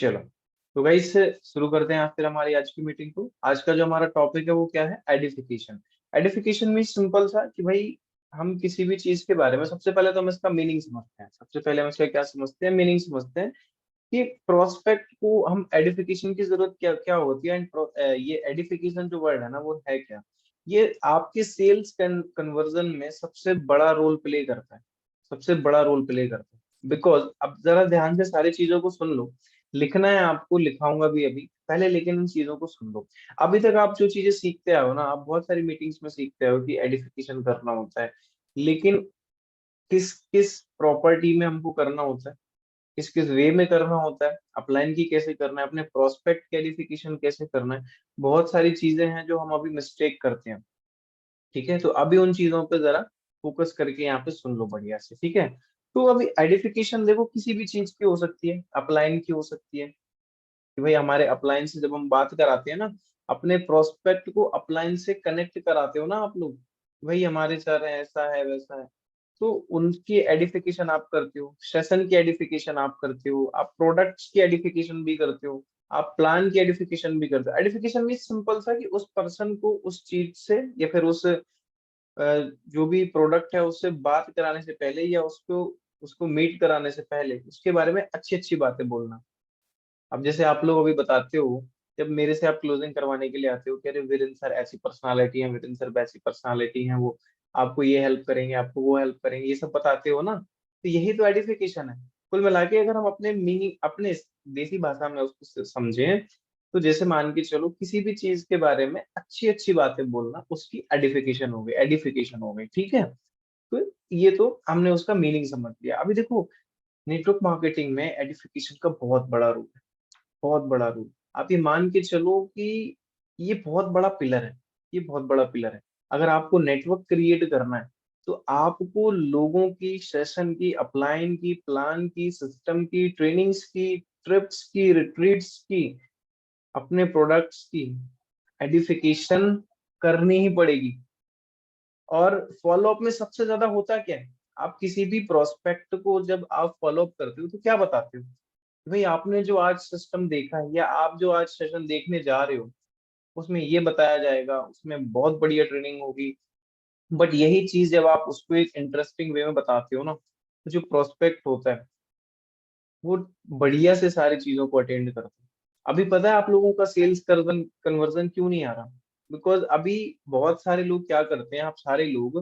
चलो, तो गाइस शुरू करते हैं फिर हमारी आज की मीटिंग को। आज का जो हमारा टॉपिक है वो क्या है? एडिफिकेशन। एडिफिकेशन मीन सिंपल सा कि भाई हम किसी भी चीज के बारे में सबसे पहले तो हम इसका मीनिंग समझते हैं। सबसे पहले हम इसका क्या समझते हैं? मीनिंग समझते हैं कि प्रोस्पेक्ट को हम एडिफिकेशन की जरूरत क्या क्या होती है। एंड ये एडिफिकेशन जो वर्ड है ना वो है क्या? ये आपके सेल्स कन्वर्जन में सबसे बड़ा रोल प्ले करता है। सबसे बड़ा रोल प्ले करता है बिकॉज अब जरा ध्यान से सारी चीजों को सुन लो। लिखना है आपको, लिखाऊंगा भी अभी पहले, लेकिन इन चीजों को सुन लो। अभी तक आप जो चीजें सीखते आओ ना, आप बहुत सारी मीटिंग्स में सीखते हो कि एडिफिकेशन करना होता है, लेकिन किस किस प्रॉपर्टी में हमको करना होता है, किस किस वे में करना होता है, अपलाइन की कैसे करना है, अपने प्रोस्पेक्ट क्वालिफिकेशन कैसे करना है। बहुत सारी चीजें हैं जो हम अभी मिस्टेक करते हैं। ठीक है, तो अभी उन चीजों पे जरा फोकस करके यहाँ पे सुन लो बढ़िया से। ठीक है, तो अभी आइडेंटिफिकेशन देखो किसी भी चीज की हो सकती है, अपलाइन की हो सकती है कि भाई हमारे अपलाइन से जब हम बात कराते हैं ना, अपने प्रोस्पेक्ट को अपलाइन से कनेक्ट कराते हो ना आप लोग, भाई हमारे सर है, ऐसा है वैसा है, तो उनकी एडिफिकेशन आप करते हो, सेशन की एडिफिकेशन आप करते हो, आप प्रोडक्ट्स की एडिफिकेशन भी करते हो, आप प्लान की एडिफिकेशन भी करते हो। एडिफिकेशन भी सिंपल सा कि उस पर्सन को उस चीज से या फिर उस जो भी प्रोडक्ट है उससे बात कराने से पहले या उसको उसको मीट कराने से पहले उसके बारे में अच्छी अच्छी बातें बोलना। अब जैसे आप लोग अभी बताते हो, जब मेरे से आप क्लोजिंग करवाने के लिए आते हो कि अरे वीरेंद्र सर ऐसी पर्सनालिटी है, वीरेंद्र सर वैसी पर्सनालिटी है, वो आपको ये हेल्प करेंगे, आपको वो हेल्प करेंगे, ये सब बताते हो ना, तो यही तो एडिफिकेशन है। कुल मिला के अगर हम अपने मीनिंग अपने देसी भाषा में उसको समझें, तो जैसे मान के चलो किसी भी चीज के बारे में अच्छी अच्छी बातें बोलना उसकी एडिफिकेशन हो गई, एडिफिकेशन हो गई। ठीक है, तो ये तो हमने उसका मीनिंग समझ लिया। अभी देखो, नेटवर्क मार्केटिंग में एडिफिकेशन का बहुत बड़ा रोल है, बहुत बड़ा रूल। आप ये मान के चलो कि ये बहुत बड़ा पिलर है, ये बहुत बड़ा पिलर है। अगर आपको नेटवर्क क्रिएट करना है, तो आपको लोगों की, सेशन की, अपलाइन की, प्लान की, सिस्टम की, ट्रेनिंग्स की, ट्रिप्स की, रिट्रीट्स की, अपने प्रोडक्ट्स की एडिफिकेशन करनी ही पड़ेगी। और फॉलोअप में सबसे ज्यादा होता क्या है? आप किसी भी प्रोस्पेक्ट को जब आप फॉलोअप करते हो तो क्या बताते हो? भाई आपने जो आज सिस्टम देखा है या आप जो आज सेशन देखने जा रहे हो, उसमें ये बताया जाएगा, उसमें बहुत बढ़िया ट्रेनिंग होगी। बट यही चीज जब आप उसको एक इंटरेस्टिंग वे में बताते हो ना, तो जो प्रोस्पेक्ट होता है वो बढ़िया से सारी चीजों को अटेंड करता है। अभी पता है आप लोगों का सेल्स कन्वर्जन क्यों नहीं आ रहा? बिकॉज अभी बहुत सारे लोग क्या करते हैं, आप सारे लोग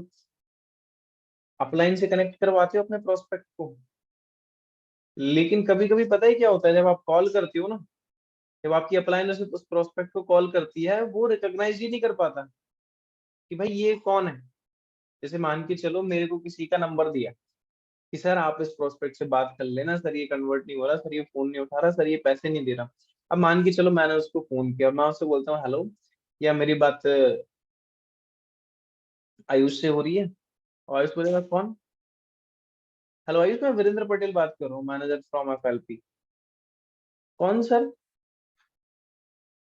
अपलाइन से कनेक्ट करवाते हो अपने प्रोस्पेक्ट को, लेकिन कभी कभी पता है क्या होता है, जब आप कॉल करते हो ना, जब आपकी अपलाइन उस प्रोस्पेक्ट को कॉल करती है, वो रिकॉग्नाइज ही नहीं कर पाता कि भाई ये कौन है। जैसे मान के चलो मेरे को किसी का नंबर दिया कि सर आप इस प्रोस्पेक्ट से बात कर लेना, सर ये कन्वर्ट नहीं हो रहा, सर ये फोन नहीं उठा रहा, सर ये पैसे नहीं दे रहा। अब मान के चलो मैंने उसको फोन किया और मैं उससे बोलता हूँ हेलो, या मेरी बात आयुष से हो रही है? और आयुष बोलेगा कौन? हेलो आयुष, मैं वीरेंद्र पटेल बात कर रहा हूँ, मैनेजर फ्रॉम एफएलपी। कौन सर?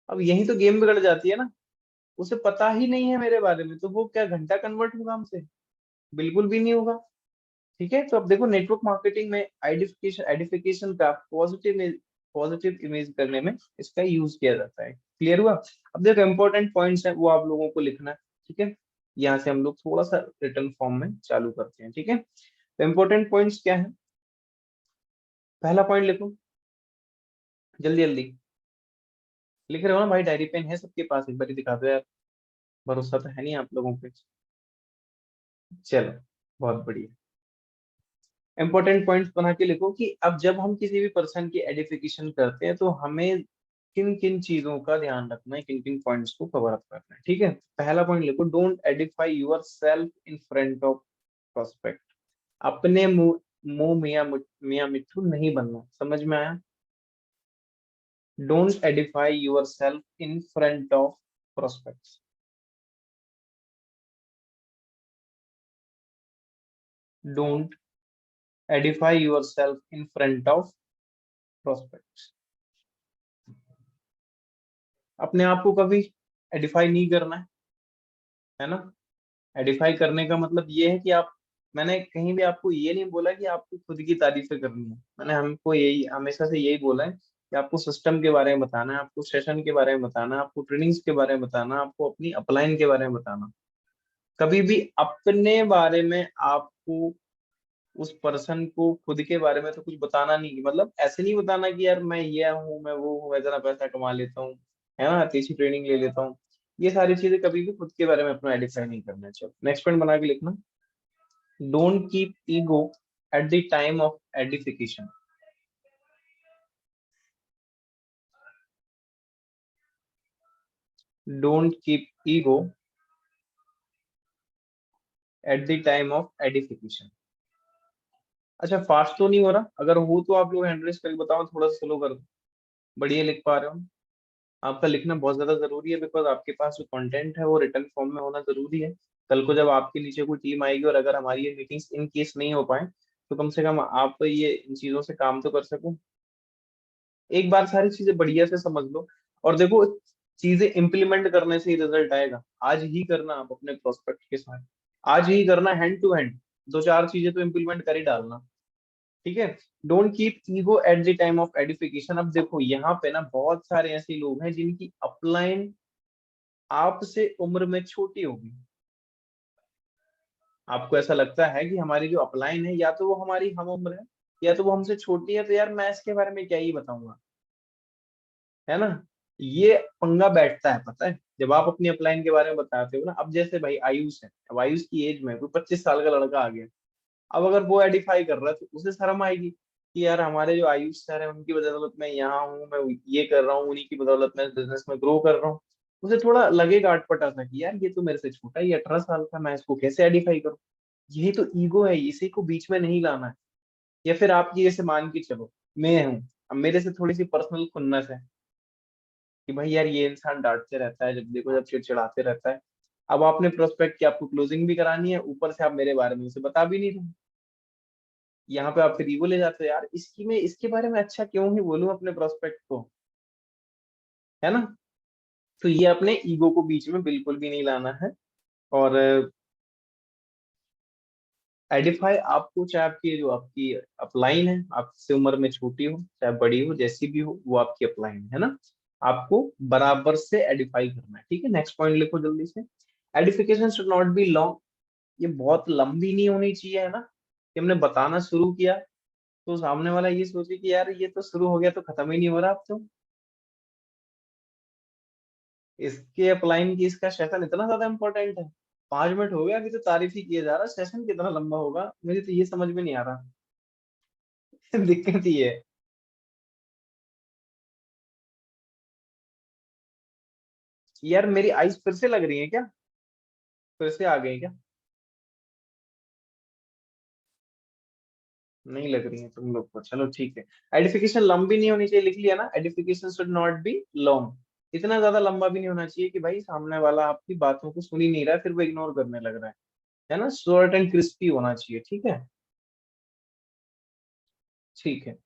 अब यही तो गेम बिगड़ जाती है ना। उसे पता ही नहीं है मेरे बारे में, तो वो क्या घंटा कन्वर्ट होगा हमसे? बिल्कुल भी नहीं होगा। ठीक है, तो अब देखो नेटवर्क मार्केटिंग में आइडेंटिफिकेशन एडिफिकेशन का पॉजिटिव इमेज करने में इसका यूज किया जाता है। क्लियर हुआ? अब देखो इंपॉर्टेंट पॉइंट्स हैं वो आप लोगों को लिखना है। ठीक है, यहाँ से हम लोग थोड़ा सा रिटर्न फॉर्म में चालू करते हैं। ठीक है, तो इंपॉर्टेंट पॉइंट्स क्या है? पहला पॉइंट लिखो जल्दी जल्दी। लिख रहे हो ना भाई? डायरी पेन है सबके पास? एक बार दिखा दो यार, भरोसा तो है नहीं आप लोगों पे। चलो, बहुत बढ़िया। इंपॉर्टेंट पॉइंट्स बना के लिखो कि अब जब हम किसी भी पर्सन की एडिफिकेशन करते हैं तो हमें किन किन चीजों का ध्यान रखना है, किन किन पॉइंट्स को कवर अप करना है। ठीक है, पहला पॉइंट लिखो, don't Edify your self in front of prospect. अपने मुंह मुंह मियां मिट्ठू नहीं बनना। समझ में आया? Don't Edify your self in front of prospect. Don't Edify your self in front of prospect. अपने आप को कभी एडिफाई नहीं करना है ना? एडिफाई करने का मतलब ये है कि आप, मैंने कहीं भी आपको ये नहीं बोला कि आपको खुद की तारीफें करनी है। मैंने हमको यही हमेशा से यही बोला है कि आपको सिस्टम के बारे में बताना है, आपको सेशन के बारे में बताना है, आपको ट्रेनिंग्स के बारे में बताना, आपको अपनी अपलाइन के बारे में बताना। कभी भी अपने बारे में आपको, उस पर्सन को खुद के बारे में तो कुछ बताना नहीं, मतलब ऐसे नहीं बताना कि यार मैं ये हूँ, मैं वो हूँ, मैं इतना पैसा कमा लेता हूँ, है ना, अच्छी ट्रेनिंग ले लेता हूँ। ये सारी चीजें कभी भी खुद के बारे में अपना आइडेंटिफाई नहीं करना चाहिए। नेक्स्ट पॉइंट बना के लिखना, don't keep ego at the time of edification. Don't keep ego at the time of edification. अच्छा, फास्ट तो नहीं हो रहा? अगर हो तो आप लोग हैंड रेस करके बताओ, थोड़ा सा स्लो कर दो। बढ़िया लिख पा रहे हो? आपका लिखना बहुत ज्यादा जरूरी है, बिकॉज आपके पास जो कंटेंट है वो रिटर्न फॉर्म में होना जरूरी है। कल को जब आपके नीचे कोई टीम आएगी और अगर हमारी ये मीटिंग्स इन केस नहीं हो पाए, तो कम से कम आप ये इन चीजों से काम तो कर सको। एक बार सारी चीजें बढ़िया से समझ लो, और देखो, चीजें इंप्लीमेंट करने से ही रिजल्ट आएगा। आज ही करना आप अपने प्रोस्पेक्ट के साथ, आज ही करना हैंड टू हैंड, दो चार चीजें तो इंप्लीमेंट कर ही डालना। ठीक है। Don't keep ego at the time of edification. अब देखो यहाँ पे ना बहुत सारे ऐसे लोग हैं जिनकी अपलाइन आपसे उम्र में छोटी होगी। आपको ऐसा लगता है कि हमारी जो अपलाइन है, या तो वो हमारी हम उम्र है, या तो वो हमसे छोटी है, तो यार मैं इसके बारे में क्या ही बताऊंगा, है ना। ये पंगा बैठता है, पता है, जब आप अपनी अपलाइन के बारे में बताते हो ना। अब जैसे भाई आयुष है, अब आयुष की एज में कोई 25 साल का लड़का आ गया, अब अगर वो एडिफाई कर रहा है तो उसे शर्म आएगी कि यार हमारे जो आयुष सर है उनकी बदौलत मैं यहाँ हूँ, मैं ये कर रहा हूँ, उन्हीं की बदौलत मैं बिजनेस में ग्रो कर रहा हूँ। उसे थोड़ा लगेगा अटपटा सा कि यार ये तो मेरे से छोटा ही, 18 साल का, मैं इसको कैसे एडिफाई करूँ। यही तो ईगो है, इसी को बीच में नहीं लाना है। या फिर आप ये जैसे मान के चलो, मैं हूँ, अब मेरे से थोड़ी सी पर्सनल खुन्नस है कि भाई यार ये इंसान डांटते रहता है, जब देखो जब चिड़चिड़ाते रहता है। अब आपने प्रोस्पेक्ट की आपको क्लोजिंग भी करानी है, ऊपर से आप मेरे बारे में उसे बता भी नहीं रहे। यहाँ पे आप फिर ईगो ले जाते हो, यार इसकी मैं इसके बारे में अच्छा क्यों ही बोलूं अपने प्रोस्पेक्ट को, है ना। तो ये अपने ईगो को बीच में बिल्कुल भी नहीं लाना है। और एडिफाई आपको, चाहे आपकी जो आपकी अपलाइन है आपसे उम्र में छोटी हो चाहे बड़ी हो, जैसी भी हो, वो आपकी अपलाइन है ना, आपको बराबर से एडिफाई करना है। ठीक है, नेक्स्ट पॉइंट लिखो जल्दी से। Edification should not be long. ये बहुत लंबी नहीं होनी चाहिए, है ना, कि हमने बताना शुरू किया तो सामने वाला ये सोचे कि यार ये तो शुरू हो गया तो खत्म ही नहीं हो रहा अब तो। इसके अपलाइन की इसका सेशन इतना ज्यादा इंपॉर्टेंट है? 5 मिनट हो गया, अभी तो तारीफ ही किया जा रहा है, सेशन कितना लंबा होगा, मुझे तो ये समझ में नहीं आ रहा। दिक्कत ये है। यार मेरी आईज फिर से लग रही है क्या? फिर से आ गई क्या? नहीं लग रही है तुम लोग को, चलो ठीक है। एडिफिकेशन लंबी नहीं होनी चाहिए, लिख लिया ना, edification should not be long. इतना ज्यादा लंबा भी नहीं होना चाहिए कि भाई सामने वाला आपकी बातों को सुन ही नहीं रहा है, फिर वो इग्नोर करने लग रहा है ना। शॉर्ट एंड क्रिस्पी होना चाहिए, ठीक है। ठीक है।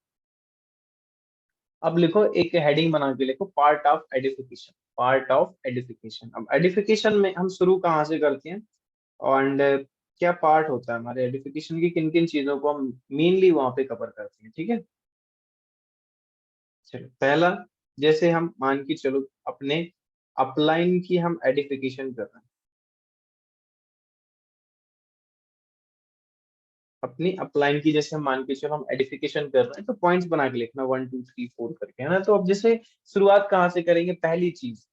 अब लिखो, एक हेडिंग बना के लिखो, part of edification. Part of edification. अब एडिफिकेशन में हम शुरू कहाँ से करते हैं, एंड क्या पार्ट होता है हमारे एडिफिकेशन की, किन किन चीजों को हम मेनली वहां पे कवर करते हैं, ठीक है। चलो पहला, जैसे हम मान के चलो अपने अपलाइन की हम एडिफिकेशन कर रहे हैं, अपनी अपलाइन की जैसे हम मान के चलो हम एडिफिकेशन कर रहे हैं, तो पॉइंट्स बना के लिखना 1 2 3 4 करके, है ना। तो अब जैसे शुरुआत कहाँ से करेंगे, पहली चीज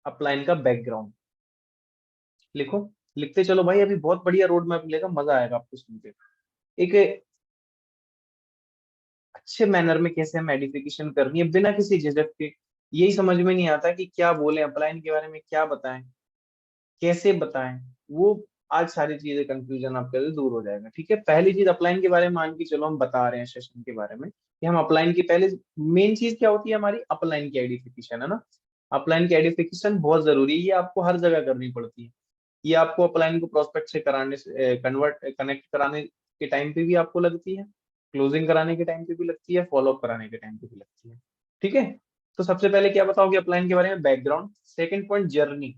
अपलाइन का बैकग्राउंड लिखो। लिखते चलो भाई, अभी बहुत बढ़िया रोड मैप मिलेगा, मजा आएगा आपको सुन के। एक अच्छे मैनर में कैसे हम एडिफिकेशन करनी है बिना किसी झिझक के, यही समझ में नहीं आता कि क्या बोले, अपलाइन के बारे में क्या बताएं, कैसे बताएं। वो आज सारी चीजें कंफ्यूजन आपके से दूर हो जाएगा। ठीक है, पहली चीज अपलाइन के बारे में मान के चलो हम बता रहे हैं सेशन के बारे में, कि हम अपलाइन की पहले मेन चीज क्या होती है, हमारी अपलाइन की आइडेंटिफिकेशन, है ना। अपलाइन की आइडेंटिफिकेशन बहुत जरूरी है, ये आपको हर जगह करनी पड़ती है। ये आपको अपलाइन को प्रोस्पेक्ट से कराने से कन्वर्ट कनेक्ट कराने के टाइम पे भी आपको लगती है, क्लोजिंग कराने के टाइम पे भी लगती है, फॉलो अप कराने के टाइम पे भी लगती है। ठीक है। तो सबसे पहले क्या बताओगे अपलाइन के बारे में, background. Second point, journey.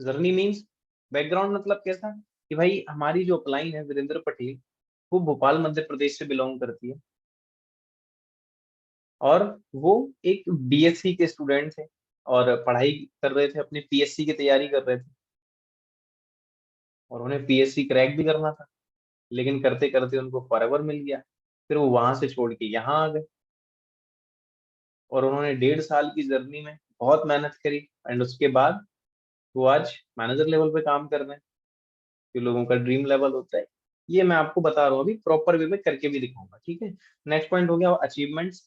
Journey means, background मतलब कैसा, कि भाई हमारी जो अपलाइन है वीरेंद्र पटेल, वो भोपाल मध्य प्रदेश से बिलोंग करती है। और वो एक बीएससी के स्टूडेंट थे और पढ़ाई कर रहे थे, अपनी पीएससी की तैयारी कर रहे थे, और उन्हें पीएससी क्रैक भी करना था। लेकिन करते करते उनको फॉरएवर मिल गया। फिर वो वहां से छोड़ के यहाँ आ गए, और उन्होंने 1.5 साल की जर्नी में बहुत मेहनत करी, एंड उसके बाद वो आज मैनेजर लेवल पे काम कर रहे हैं, जो लोगों का ड्रीम लेवल होता है। ये मैं आपको बता रहा हूँ, अभी प्रॉपर वे में करके भी दिखाऊंगा, ठीक है। नेक्स्ट पॉइंट हो गया अचीवमेंट्स।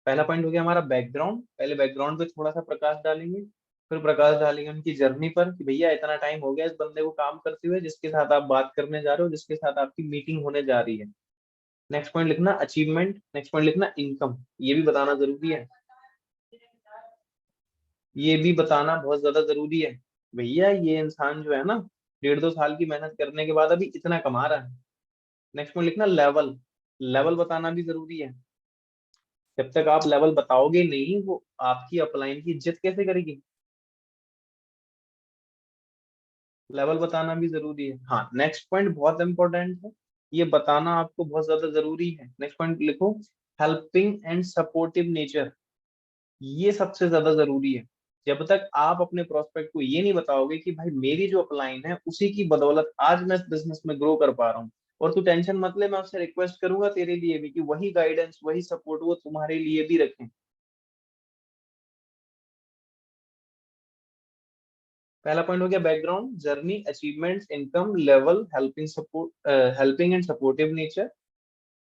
पहला पॉइंट हो गया हमारा बैकग्राउंड। पहले बैकग्राउंड पे थोड़ा सा प्रकाश डालेंगे, फिर प्रकाश डालेंगे उनकी जर्नी पर, कि भैया इतना टाइम हो गया इस बंदे को काम करते हुए, जिसके साथ आप बात करने जा रहे हो, जिसके साथ आपकी मीटिंग होने जा रही है। नेक्स्ट पॉइंट लिखना अचीवमेंट, नेक्स्ट पॉइंट लिखना इनकम। ये भी बताना जरूरी है, ये भी बताना बहुत ज्यादा जरूरी है। भैया ये इंसान जो है ना, 1.5 2 साल की मेहनत करने के बाद अभी इतना कमा रहा है। नेक्स्ट पॉइंट लिखना लेवल। लेवल बताना भी जरूरी है। जब तक आप लेवल बताओगे नहीं, वो आपकी अपलाइन की इज्जत कैसे करेगी। लेवल बताना भी जरूरी है। हाँ, नेक्स्ट पॉइंट बहुत इंपॉर्टेंट है, ये बताना आपको बहुत ज्यादा जरूरी है। नेक्स्ट पॉइंट लिखो हेल्पिंग एंड सपोर्टिव नेचर। ये सबसे ज्यादा जरूरी है। जब तक आप अपने प्रोस्पेक्ट को ये नहीं बताओगे कि भाई मेरी जो अपलाइन है उसी की बदौलत आज मैं इस बिजनेस में ग्रो कर पा रहा हूँ, और तू टेंशन मत ले, मैं उससे रिक्वेस्ट करूंगा तेरे लिए भी कि वही गाइडेंस वही सपोर्ट वो तुम्हारे लिए भी रखें। पहला पॉइंट हो गया background, journey, achievements, income, level, helping support, helping and supportive nature.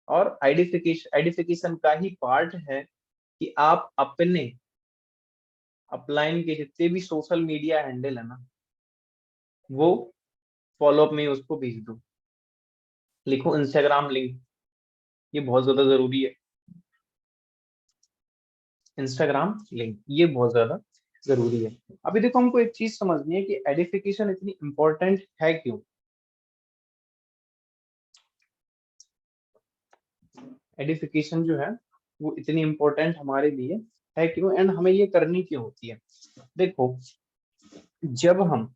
और आइडेंटिफिकेशन, आइडेंटिफिकेशन का ही पार्ट है कि आप अपने अपलाइन के जितने भी सोशल मीडिया हैंडल है ना, वो फॉलोअप में उसको भेज दो। लिखो इंस्टाग्राम लिंक, ये बहुत ज्यादा जरूरी है। इंस्टाग्राम लिंक ये बहुत ज्यादा जरूरी है। अभी देखो, हमको एक चीज समझनी है कि एडिफिकेशन इतनी इंपॉर्टेंट है क्यों। एडिफिकेशन जो है वो इतनी इंपॉर्टेंट हमारे लिए है क्यों, एंड हमें ये करनी क्यों होती है। देखो, जब हम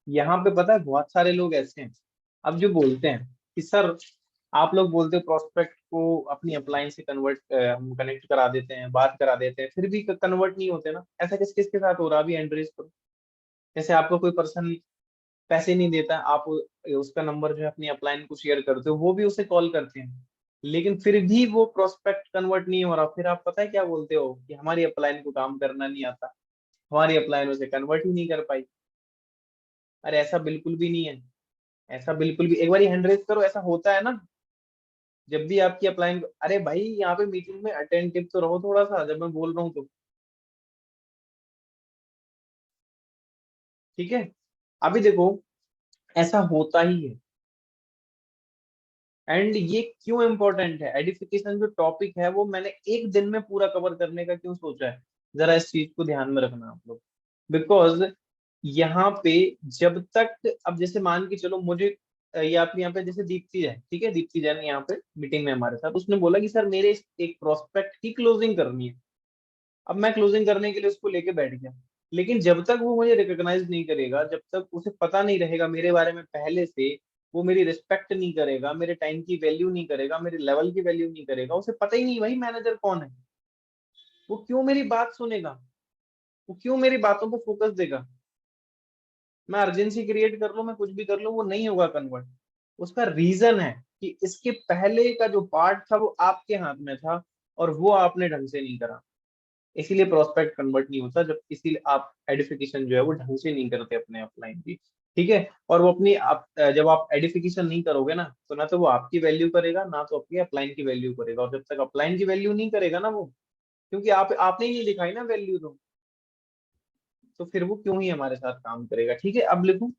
यहाँ पे, पता है बहुत सारे लोग ऐसे हैं अब जो बोलते हैं कि सर, आप लोग बोलते हो प्रोस्पेक्ट को अपनी अपलाइन से कन्वर्ट, हम कनेक्ट करा देते हैं, बात करा देते हैं, फिर भी कन्वर्ट नहीं होते ना। ऐसा किस किस के साथ हो रहा है अभी एंड्रेस करो। जैसे आपको कोई पर्सन पैसे नहीं देता, आप उसका नंबर जो है अपनी अपलाइन को शेयर करते हो, वो भी उसे कॉल करते हैं, लेकिन फिर भी वो प्रोस्पेक्ट कन्वर्ट नहीं हो रहा। फिर आप पता है क्या बोलते हो कि हमारी अपलाइन को काम करना नहीं आता, हमारी अपलाइन उसे कन्वर्ट ही नहीं कर पाई। अरे ऐसा बिल्कुल भी नहीं है। ऐसा बिल्कुल भी, एक बार हैंड रेज करो, ऐसा होता है ना। जब भी आपकी अपलाइन, अरे भाई यहाँ पे मीटिंग में अटेंटिव तो रहो थोड़ा सा, जब मैं बोल रहा हूँ तो, ठीक है। अभी देखो, ऐसा होता ही है। एंड ये क्यों इंपॉर्टेंट है, एडिफिकेशन जो टॉपिक है वो मैंने एक दिन में पूरा कवर करने का क्यों सोचा है, जरा इस चीज को ध्यान में रखना आप लोग। बिकॉज यहाँ पे, जब तक, अब जैसे मान के चलो मुझे, ये आप यहाँ पे जैसे दीप्ति है, ठीक है, दीप्ति जैन यहाँ पे मीटिंग में हमारे साथ, उसने बोला कि सर मेरे एक प्रोस्पेक्ट की क्लोजिंग करनी है। अब मैं क्लोजिंग करने के लिए उसको लेके बैठ गया, लेकिन जब तक वो मुझे रिकॉग्नाइज नहीं करेगा, जब तक उसे पता नहीं रहेगा मेरे बारे में पहले से, वो मेरी रिस्पेक्ट नहीं करेगा, मेरे टाइम की वैल्यू नहीं करेगा, मेरे लेवल की वैल्यू नहीं करेगा, उसे पता ही नहीं भाई मैनेजर कौन है, वो क्यों मेरी बात सुनेगा, वो क्यों मेरी बातों पर फोकस देगा। मैं अर्जेंसी क्रिएट कर लूं, मैं कुछ भी कर लूं, वो नहीं होगा कन्वर्ट। उसका रीजन है कि इसके पहले का जो पार्ट था वो आपके हाथ में था, और वो आपने ढंग से नहीं करा, इसीलिए प्रोस्पेक्ट कन्वर्ट नहीं होता। जब इसीलिए आप एडिफिकेशन जो है वो ढंग से नहीं करते अपने अपलाइन की, ठीक है। और वो अपनी आप, जब आप एडिफिकेशन नहीं करोगे ना, तो ना तो वो आपकी वैल्यू करेगा, ना तो अपनी अपलाइन की वैल्यू करेगा। और जब तक अपलाइन की वैल्यू नहीं करेगा ना वो, क्योंकि आप आपने ही नहीं दिखाई ना वैल्यू, तो फिर वो क्यों ही हमारे साथ काम करेगा, ठीक है। अब लिखूं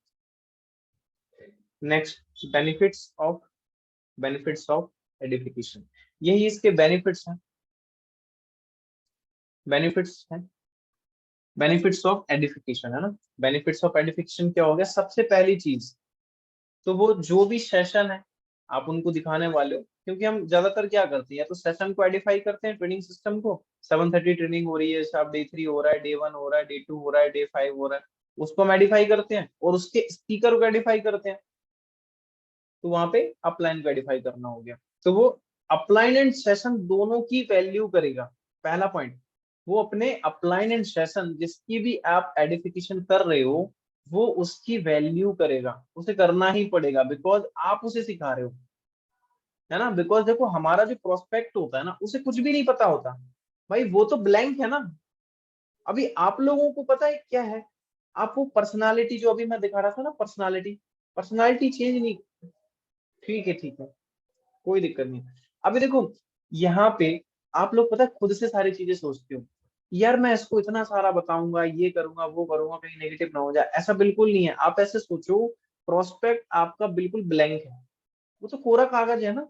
नेक्स्ट, बेनिफिट्स ऑफ एडिफिकेशन। यही इसके बेनिफिट्स हैं, बेनिफिट्स हैं, बेनिफिट्स ऑफ एडिफिकेशन है ना। बेनिफिट्स ऑफ एडिफिकेशन क्या हो गया, सबसे पहली चीज, तो वो जो भी सेशन है आप उनको दिखाने वाले हो, क्योंकि हम ज्यादातर क्या करते हैं, या तो सेशन को एडिफाई करते हैं, ट्रेनिंग सिस्टम को, 7:30 ट्रेनिंग हो रही है, जैसे आप डे 3 हो रहा है, डे 1 हो रहा है, डे 2 हो रहा है, डे 5 हो रहा है, उसको हम एडिफाई करते हैं, और उसके स्पीकर को एडिफाई करते हैं। तो वहां पे अपलाइन को एडिफाई करना हो गया। तो वो अपलाइन एंड सेशन दोनों की वैल्यू करेगा। पहला पॉइंट, वो अपने अपलाइन एंड सेशन जिसकी भी आप एडिफिकेशन कर रहे हो वो उसकी वैल्यू करेगा, उसे करना ही पड़ेगा बिकॉज आप उसे सिखा रहे हो, है ना। बिकॉज देखो हमारा जो प्रोस्पेक्ट होता है ना उसे कुछ भी नहीं पता होता भाई, वो तो ब्लैंक है ना। अभी आप लोगों को पता है क्या है, आप वो पर्सनालिटी जो अभी मैं दिखा रहा था ना, पर्सनालिटी पर्सनालिटी चेंज नहीं, ठीक है ठीक है, कोई दिक्कत नहीं। अभी देखो यहाँ पे आप लोग पता है खुद से सारी चीजें सोचते हो, यार मैं इसको इतना सारा बताऊंगा, ये करूंगा वो करूंगा, कहीं नेगेटिव ना हो जाए, ऐसा बिल्कुल नहीं है। आप ऐसे सोचो, प्रोस्पेक्ट आपका बिल्कुल ब्लैंक है, वो तो कोरा कागज है ना।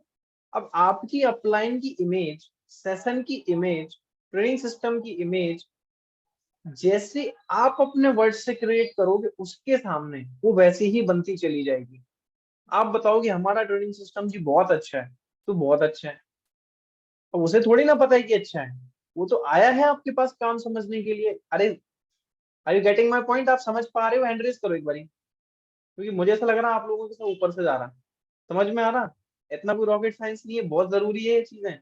अब आपकी अपलाइन की इमेज, सेशन की इमेज, ट्रेनिंग सिस्टम की इमेज जैसे आप अपने वर्ड से क्रिएट करोगे उसके सामने वो वैसे ही बनती चली जाएगी। आप बताओगे हमारा ट्रेनिंग सिस्टम जी बहुत अच्छा है, तो बहुत अच्छा है, अब उसे थोड़ी ना पता है कि अच्छा है, वो तो आया है आपके पास काम समझने के लिए। अरे are you getting my point? आप समझ पा रहे हो? हैंड रेज करो एक बारी, क्योंकि मुझे ऐसा लग रहा है आप लोगों के साथ ऊपर से जा रहा है। समझ में आ रहा? इतना कोई रॉकेट साइंस नहीं है, बहुत जरूरी है ये चीजें,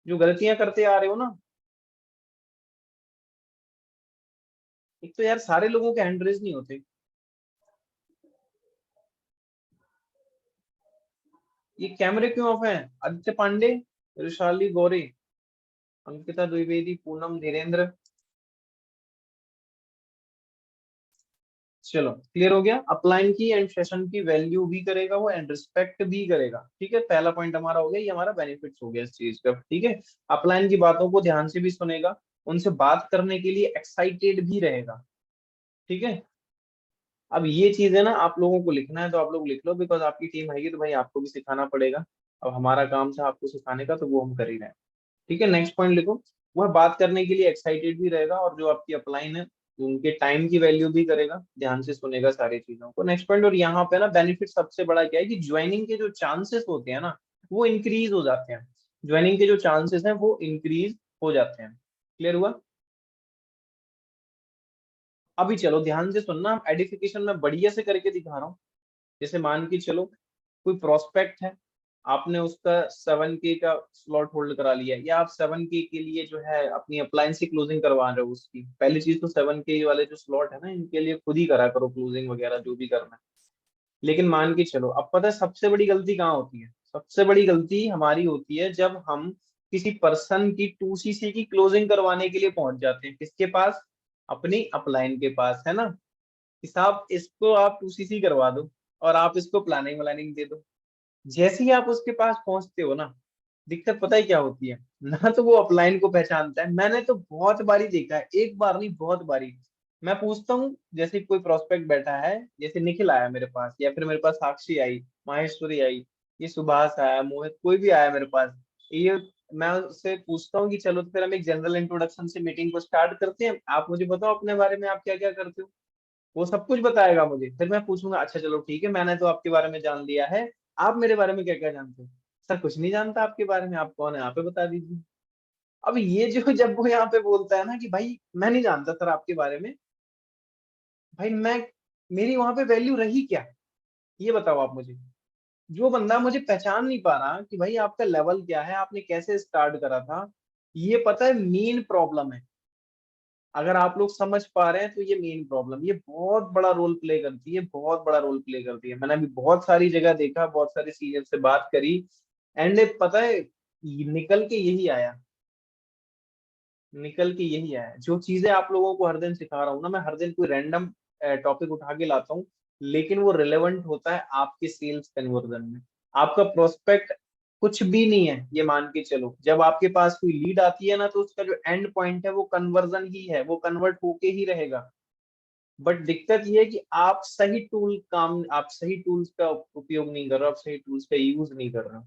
जो गलतियां करते आ रहे हो ना। एक तो यार सारे लोगों के हैंड रेज नहीं होते। ये कैमरे क्यों ऑफ है? आदित्य पांडे, वैशाली गौरे, अंकिता द्विवेदी, पूनम, धीरेन्द्र, चलो क्लियर हो गया। अपलाइन की एंड सेशन की वैल्यू भी करेगा वो एंड रिस्पेक्ट भी करेगा, ठीक है। पहला पॉइंट हमारा हो गया, ये हमारा बेनिफिट्स हो गया इस चीज का, ठीक है। अपलाइन की बातों को ध्यान से भी सुनेगा, उनसे बात करने के लिए एक्साइटेड भी रहेगा, ठीक है। अब ये चीज है ना, आप लोगों को लिखना है तो आप लोग लिख लो, बिकॉज आपकी टीम है तो भाई आपको भी सिखाना पड़ेगा। अब हमारा काम था आपको सिखाने का, तो वो हम कर ही रहे हैं, ठीक है। नेक्स्ट पॉइंट लिखो, वह बात करने के लिए एक्साइटेड भी रहेगा, और जो आपकी अपलाइन है उनके टाइम की वैल्यू भी करेगा, ध्यान से सुनेगा सारी चीजों को। नेक्स्ट पॉइंट, और यहाँ पे ना बेनिफिट सबसे बड़ा क्या है कि ज्वाइनिंग के जो चांसेस होते हैं ना वो इंक्रीज हो जाते हैं, ज्वाइनिंग के जो चांसेस हैं वो इंक्रीज हो जाते हैं। क्लियर हुआ? अभी चलो ध्यान से सुनना, एडिफिकेशन में बढ़िया से करके दिखा रहा हूँ। जैसे मान के चलो कोई प्रोस्पेक्ट है, आपने उसका 7K का स्लॉट होल्ड करा लिया है, या आप 7K के लिए जो है अपनी अप्लायंस की क्लोजिंग करवा रहे हो, उसकी पहली चीज तो 7K वाले जो स्लॉट है ना इनके लिए खुद ही करा करो क्लोजिंग वगैरह जो भी करना है। लेकिन मान के चलो, अब पता है सबसे बड़ी गलती कहाँ होती है? सबसे बड़ी गलती हमारी होती है जब हम किसी पर्सन की 2CC की क्लोजिंग करवाने के लिए पहुंच जाते हैं, किसके पास? अपनी अपलाइन के पास, है ना, कि साहब इसको आप 2CC करवा दो और आप इसको प्लानिंग व्लानिंग दे दो। जैसे ही आप उसके पास पहुंचते हो ना, दिक्कत पता है क्या होती है? ना तो वो अपलाइन को पहचानता है, मैंने तो बहुत बारी देखा है, एक बार नहीं बहुत बारी। मैं पूछता हूँ, जैसे कोई प्रोस्पेक्ट बैठा है, जैसे निखिल आया मेरे पास, या फिर मेरे पास साक्षी आई, माहेश्वरी आई, ये सुभाष आया, मोहित, कोई भी आया मेरे पास, ये मैं उससे पूछता हूँ कि चलो तो फिर हम एक जनरल इंट्रोडक्शन से मीटिंग को स्टार्ट करते हैं, आप मुझे बताओ अपने बारे में, आप क्या क्या करते हो। वो सब कुछ बताएगा मुझे, फिर मैं पूछूंगा अच्छा चलो ठीक है मैंने तो आपके बारे में जान लिया है, आप मेरे बारे में क्या क्या जानते हो? सर कुछ नहीं जानता आपके बारे में, आप कौन है आप ही बता दीजिए। अब ये जो जब वो यहाँ पे बोलता है ना कि भाई मैं नहीं जानता सर आपके बारे में, भाई मैं, मेरी वहां पे वैल्यू रही क्या? ये बताओ आप मुझे। जो बंदा मुझे पहचान नहीं पा रहा कि भाई आपका लेवल क्या है, आपने कैसे स्टार्ट करा था, ये पता है मेन प्रॉब्लम है। अगर आप लोग समझ पा रहे हैं तो ये मेन प्रॉब्लम, ये बहुत बड़ा रोल प्ले करती है, बहुत बड़ा रोल प्ले करती है। मैंने अभी बहुत सारी जगह देखा, बहुत सारे सीनियर से बात करी, एंड पता है निकल के यही आया, निकल के यही आया। जो चीजें आप लोगों को हर दिन सिखा रहा हूँ ना, मैं हर दिन कोई रैंडम टॉपिक उठा के लाता हूँ, लेकिन वो रिलेवेंट होता है आपके सेल्स कन्वर्जन में। आपका प्रोस्पेक्ट कुछ भी नहीं है, ये मान के चलो, जब आपके पास कोई लीड आती है ना तो उसका जो एंड पॉइंट है वो कन्वर्जन ही है, वो कन्वर्ट होके ही रहेगा। बट दिक्कत ये है कि आप सही टूल काम, आप सही टूल्स का उपयोग नहीं कर रहे हो, आप सही टूल्स का यूज नहीं कर रहे हो।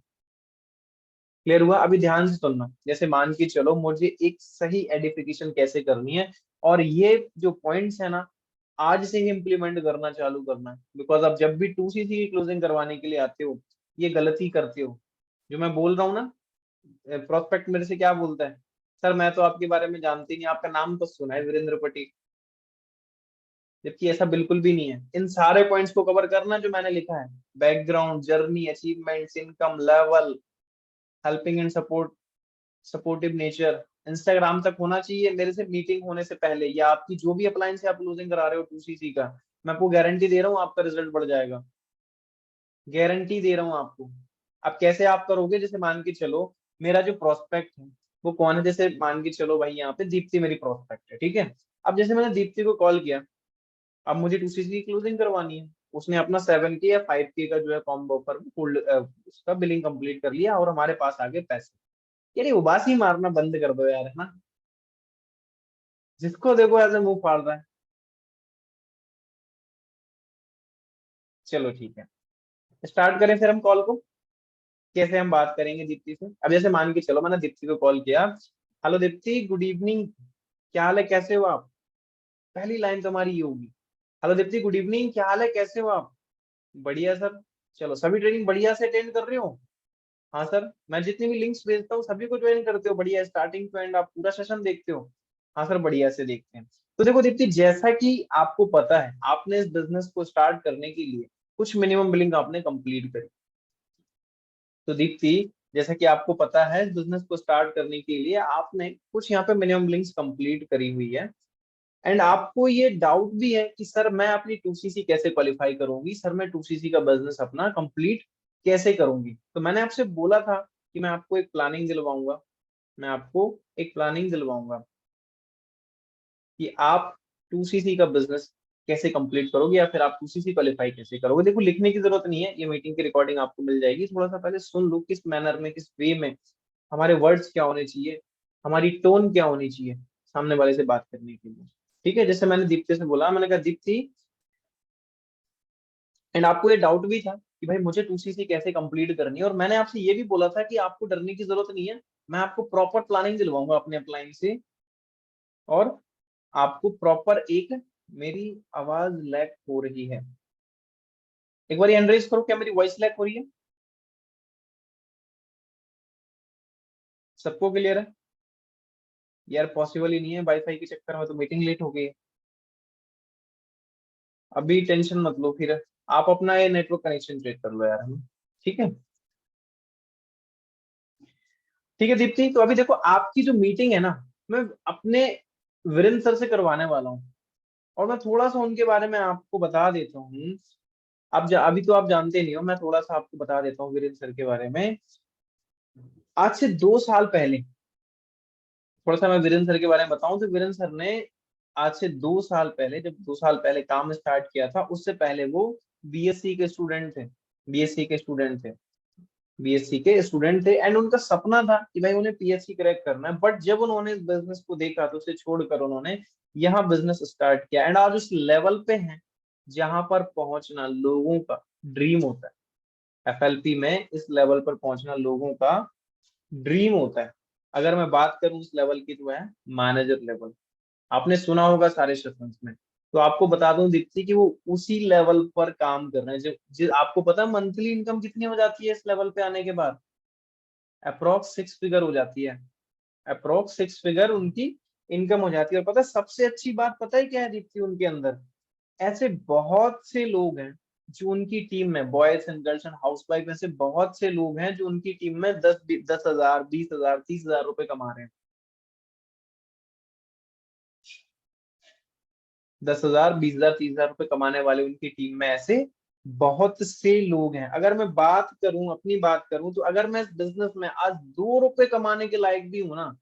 क्लियर हुआ? अभी ध्यान से सुनना, जैसे मान के चलो मुझे एक सही एडिफिकेशन कैसे करनी है, और ये जो पॉइंट्स है ना आज से ही इम्प्लीमेंट करना चालू करना है, बिकॉज आप जब भी 2CC की क्लोजिंग करवाने के लिए आते हो ये गलती करते हो। जो मैं बोल रहा हूँ ना, प्रोस्पेक्ट मेरे से क्या बोलता है, सर मैं तो आपके बारे में जानती नहीं, आपका नाम तो सुना है वीरेंद्र पटेल, जबकि ऐसा बिल्कुल भी नहीं है। इन सारे पॉइंट्स को कवर करना जो मैंने लिखा है, background, journey, achievements, income level, helping and supportive nature, Instagram तक होना चाहिए मेरे से मीटिंग होने से पहले, या आपकी जो भी अप्लायंस है आप क्लोजिंग करा रहे हो 2CC का, मैं आपको गारंटी दे रहा हूँ आपका रिजल्ट बढ़ जाएगा, गारंटी दे रहा हूँ आपको। अब कैसे आप करोगे, जैसे मान के चलो मेरा जो प्रोस्पेक्ट है वो कौन है, जैसे मान के चलो भाई यहाँ पे दीप्ति मेरी प्रोस्पेक्ट है, ठीक है। अब जैसे मैंने दीप्ति को कॉल किया, अब मुझे 2CC की क्लोजिंग करवानी है, उसने अपना 7K या 5K का जो है कॉम्बो ऑफर होल्ड उसका बिलिंग कंप्लीट कर लिया और हमारे पास आ गए पैसे। यार ये उबासी मारना बंद कर दो यार, है ना, जिसको देखो ऐसे मुंह फाड़ रहा है। चलो ठीक है, स्टार्ट करें फिर हम कॉल को, कैसे हम बात करेंगे दीप्ति से। अब जैसे मान के चलो मैंने दीप्ति को कॉल किया, हेलो दीप्ति गुड इवनिंग, क्या हाल है, कैसे हो आप। पहली लाइन तुम्हारी ये होगी, हेलो दीप्ति गुड इवनिंग, क्या हाल है, कैसे हो आप। बढ़िया सर। चलो सभी ट्रेनिंग बढ़िया से अटेंड कर रहे हो। हाँ सर, मैं जितनी भी लिंक्स भेजता हूँ सभी को ज्वाइन करते हो, बढ़िया स्टार्टिंग टू एंड आप पूरा सेशन देखते हो। हाँ सर बढ़िया से देखते हैं। तो देखो दीप्ति, जैसा कि आपको पता है आपने इस बिजनेस को स्टार्ट करने के लिए कुछ मिनिमम बिलिंग आपने कंप्लीट करी। तो दीप्ति, जैसा कि आपको पता है इस बिजनेस को स्टार्ट करने के लिए आपने कुछ यहाँ पे मिनिमम लिंक्स कंप्लीट करी हुई है, एंड आपको ये डाउट भी है कि सर मैं अपनी 2CC कैसे क्वालिफाई करूंगी, सर मैं 2CC का बिजनेस अपना कंप्लीट कैसे करूंगी। तो मैंने आपसे बोला था कि मैं आपको एक प्लानिंग दिलवाऊंगा, मैं आपको एक प्लानिंग दिलवाऊंगा कि आप 2CC का बिजनेस कैसे कंप्लीट करोगे या फिर आप 2CC क्वालिफाई कैसे करोगे। देखो लिखने की जरूरत नहीं है, ये मीटिंग की रिकॉर्डिंग आपको मिल जाएगी, थोड़ा सा पहले सुन लो किस मैनर में, किस वे में हमारे वर्ड्स क्या होने चाहिए, हमारी टोन क्या होनी चाहिए सामने वाले से बात करने के लिए। ठीक है, जैसे मैंने दीप्ति से बोला, मैंने कहा दीप्ति, एंड आपको ये डाउट भी था कि भाई मुझे 2CC कैसे कंप्लीट करनी है, और मैंने आपसे ये भी बोला था कि आपको डरने की जरूरत नहीं है, मैं आपको प्रॉपर प्लानिंग दिलवाऊंगा अपने अपलाइन से, और आपको प्रॉपर एक, मेरी आवाज लैग हो रही है, एक बार एनरेज करो, क्या मेरी वॉइस लैग हो रही है, सबको क्लियर है। यार पॉसिबल ही नहीं है, वाईफाई के चक्कर में तो मीटिंग लेट हो गई है। अभी टेंशन मत लो फिर, आप अपना ये नेटवर्क कनेक्शन चेक कर लो यार, है ना? ठीक है। ठीक है दीप्ति, तो अभी देखो आपकी जो मीटिंग है ना, मैं अपने वीरेंद्र सर से करवाने वाला हूँ, और मैं थोड़ा सा उनके बारे में आपको बता देता हूँ। अभी तो आप जानते नहीं हो, मैं थोड़ा सा आपको बता देता हूँ वीरेंद्र सर के बारे में। आज से 2 साल पहले, थोड़ा सा मैं वीरेंद्र सर के बारे में बताऊं तो वीरेंद्र सर ने आज से 2 साल पहले, जब 2 साल पहले काम स्टार्ट किया था, उससे पहले वो बीएससी के स्टूडेंट थे, बीएससी के स्टूडेंट थे, बीएससी के स्टूडेंट थे, एंड उनका सपना था कि भाई उन्हें पीएससी क्रैक करना है, बट जब उन्होंने इस बिजनेस को देखा तो उसे छोड़कर उन्होंने यहाँ बिजनेस स्टार्ट किया, एंड आज उस लेवल पे हैं जहां पर पहुंचना लोगों का ड्रीम होता है। एफएलपी में इस लेवल पर पहुंचना लोगों का ड्रीम होता है। अगर मैं बात करूं उस लेवल की, जो है मैनेजर लेवल, आपने सुना होगा सारे सेशंस में, तो आपको बता दूं दीप्ति कि वो उसी लेवल पर काम कर रहे हैं। जो आपको पता है मंथली इनकम कितनी हो जाती है इस लेवल पे आने के बाद, अप्रोक्स 6 फिगर हो जाती है, अप्रोक्स 6 फिगर उनकी इनकम हो जाती है। और पता है सबसे अच्छी बात पता है क्या है दीप्ति, उनके अंदर ऐसे बहुत से लोग हैं जो उनकी टीम में, boys and girls and house wife, ऐसे बहुत से लोग हैं जो उनकी टीम में 10,000 20,000 30,000 रुपए कमा रहे हैं। 10,000 20,000 30,000 रुपए कमाने वाले उनकी टीम में ऐसे बहुत से लोग हैं। अगर मैं बात करूं, अपनी बात करूं, तो अगर मैं इस बिजनेस में आज 2 रुपए कमाने के लायक भी हूं ना,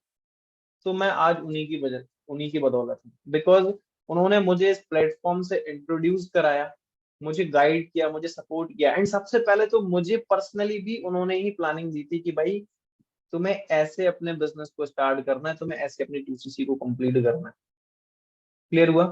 तो मैं आज उन्हीं की बदौलत हूँ, बिकॉज उन्होंने मुझे इस प्लेटफॉर्म से इंट्रोड्यूस कराया, मुझे गाइड किया, मुझे सपोर्ट किया, एंड सबसे पहले तो मुझे पर्सनली भी उन्होंने ही प्लानिंग दी थी कि भाई तुम्हें ऐसे अपने बिजनेस को स्टार्ट करना है, तुम्हें ऐसे अपनी 2CC को कंप्लीट करना है। क्लियर हुआ।